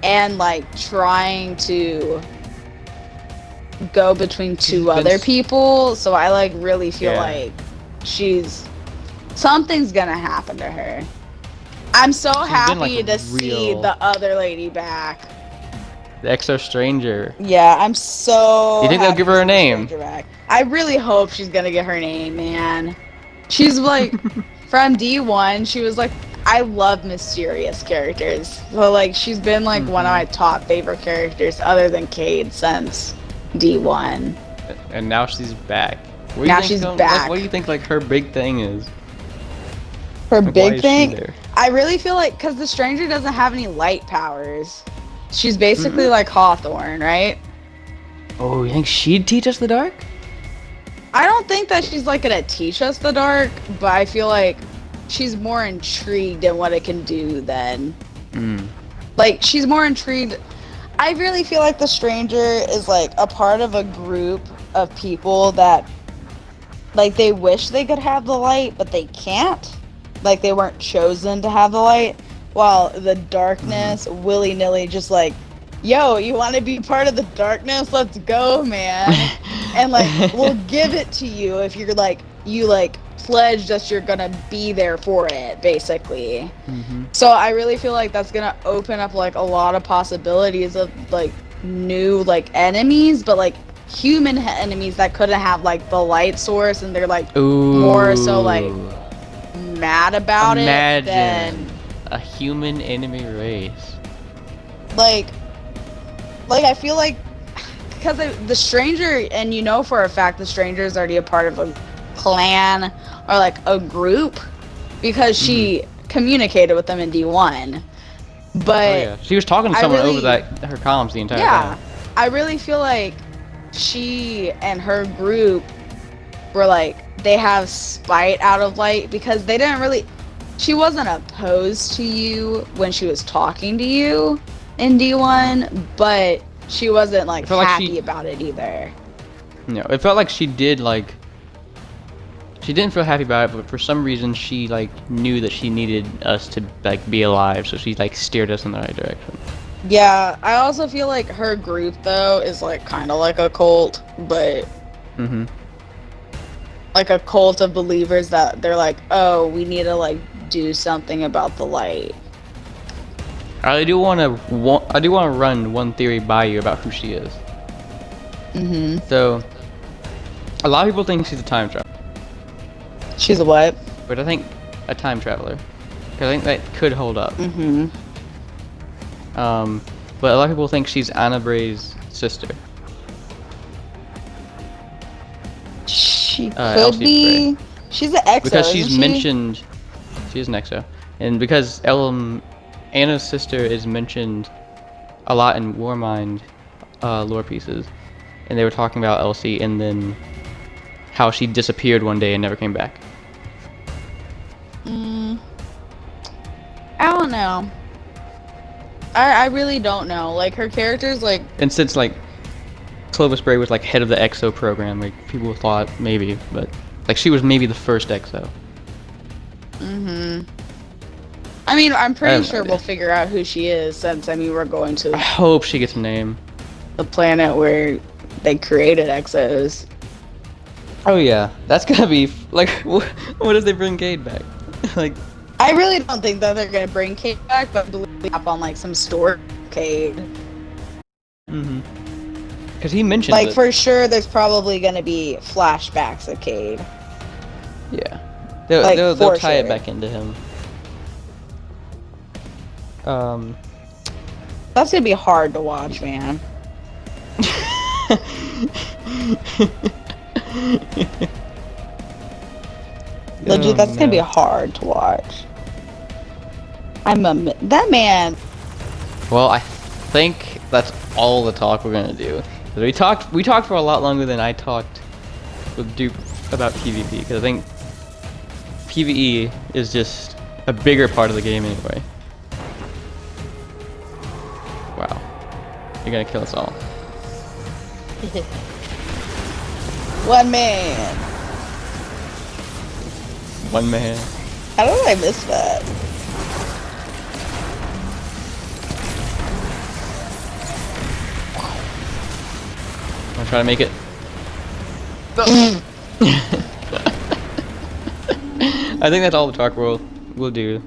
And, like, trying to go between two been other s- people. So I, like, really feel Yeah. like something's gonna happen to her. I'm so been, happy like, to see real- the other lady back. The Exo Stranger. Yeah, I'm so You think they'll happy give her to a see the name? stranger back. I really hope she's gonna get her name, man. She's like, from D1, she was like, I love mysterious characters. So like, she's been like one of my top favorite characters other than Cade since D1. And now she's back. What do Now you think she's like, back. what do you think like her big thing is? Her Like, why big is she thing, there? I really feel like, because the stranger doesn't have any light powers. She's basically like Hawthorne, right? Oh, you think she'd teach us the dark? I don't think that she's like gonna teach us the dark, but I feel like she's more intrigued in what it can do than like she's more intrigued. I really feel like the stranger is like a part of a group of people that like they wish they could have the light, but they can't. Like they weren't chosen to have the light, while the darkness willy-nilly just like, yo, you want to be part of the darkness? Let's go, man. And like we'll give it to you if you're like you like pledge that you're gonna be there for it, basically. So I really feel like that's gonna open up like a lot of possibilities of like new like enemies, but like human enemies that couldn't have like the light source, and they're like Ooh. more so like mad about it Imagine than a human enemy race. like I feel like because the stranger, and you know for a fact the stranger is already a part of a clan or like a group because she communicated with them in D1. But Oh yeah, she was talking to I someone over really- her comms the entire yeah, time. I really feel like she and her group were like they have spite out of light because they didn't really. She wasn't opposed to you when she was talking to you in D1, but she wasn't like I feel like happy she- about it either. No, it felt like she did like. She didn't feel happy about it, but for some reason she like knew that she needed us to like be alive, so she like steered us in the right direction. Yeah, I also feel like her group though is like kind of like a cult, but like a cult of believers that they're like, oh, we need to like do something about the light. I do want to run one theory by you about who she is. So, a lot of people think she's a time traveler, She's a what? but I think a time traveler, because I think that could hold up. But a lot of people think she's Anna Bray's sister. She could Elsie's be. She's an exo, Because isn't she's she? mentioned, she is an exo, and because Anna's sister is mentioned a lot in Warmind lore pieces, and they were talking about Elsie and then how she disappeared one day and never came back. I don't know. I really don't know. Like her character's like And since like Clovis Bray was like head of the EXO program. Like people thought maybe, but like she was maybe the first EXO. I mean, I'm I pretty have no sure idea. we'll figure out who she is since, I mean, we're going I to hope she gets a name. the planet where they created exos. Oh yeah, that's gonna be like what if they bring Cade back? Like I really don't think that they're gonna bring Cade back, but believe up on like some story Cade. because he mentioned Like it. for sure, there's probably gonna be flashbacks of Cade. Yeah, they'll Like, they'll for tie it sure. back into him. That's gonna be hard to watch, man. Legit, that's gonna be hard to watch. That man. Well, I think that's all the talk we're gonna do. 'Cause we talked for a lot longer than I talked with Dupe about PvP, because I think PvE is just a bigger part of the game anyway. Wow, you're gonna kill us all. One man. One man. How did I miss that? I'm trying to make it. I think that's all the talk we'll do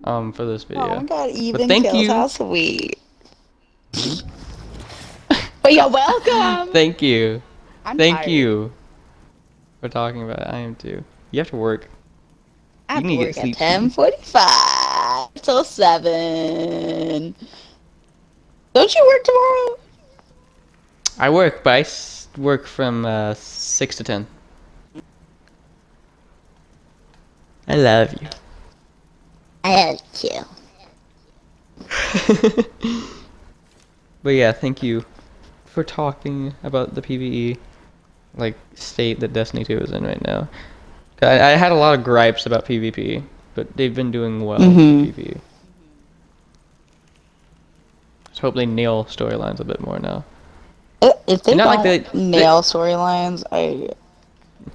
for this video. Oh my god, even thank kills, you. how sweet. But you're welcome. Thank you. I'm Thank tired. you for talking about it. I am too. You have to work. I have You to need to work get at sleep. 10:45 till 7. Don't you work tomorrow? I work, but I work from 6 to 10. I love you. I have to. But yeah, thank you for talking about the PvE like state that Destiny 2 is in right now. I had a lot of gripes about PvP, but they've been doing well with PvE. Let's hope they nail storylines a bit more now. If they And not don't like nail storylines, I'm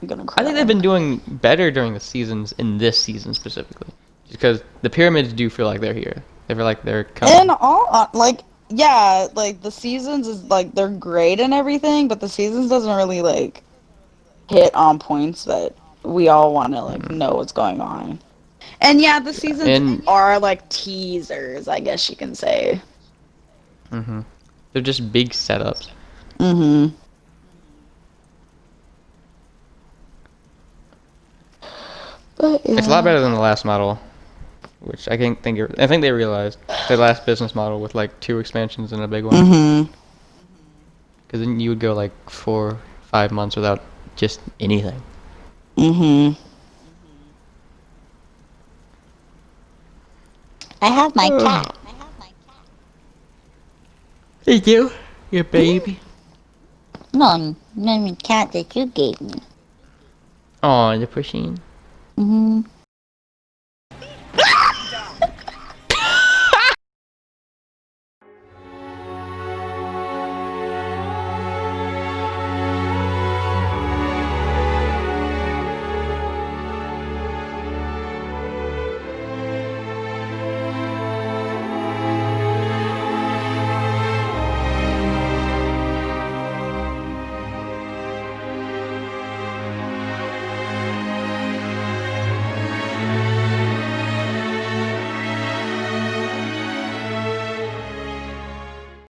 gonna cry. I think they've been doing better during the seasons in this season specifically, because the pyramids do feel like they're here. They feel like they're coming. And all like yeah, like the seasons is like they're great and everything, but the seasons doesn't really like hit on points that we all want to like know what's going on. And yeah, the seasons And are like teasers, I guess you can say. they're just big setups. But yeah. It's a lot better than the last model, which I think they realized their last business model with like 2 expansions and a big one. Because then you would go like 4, 5 months without just anything. I have my cat. Thank you, your baby. No, my cat that you gave me. Oh, the pushing.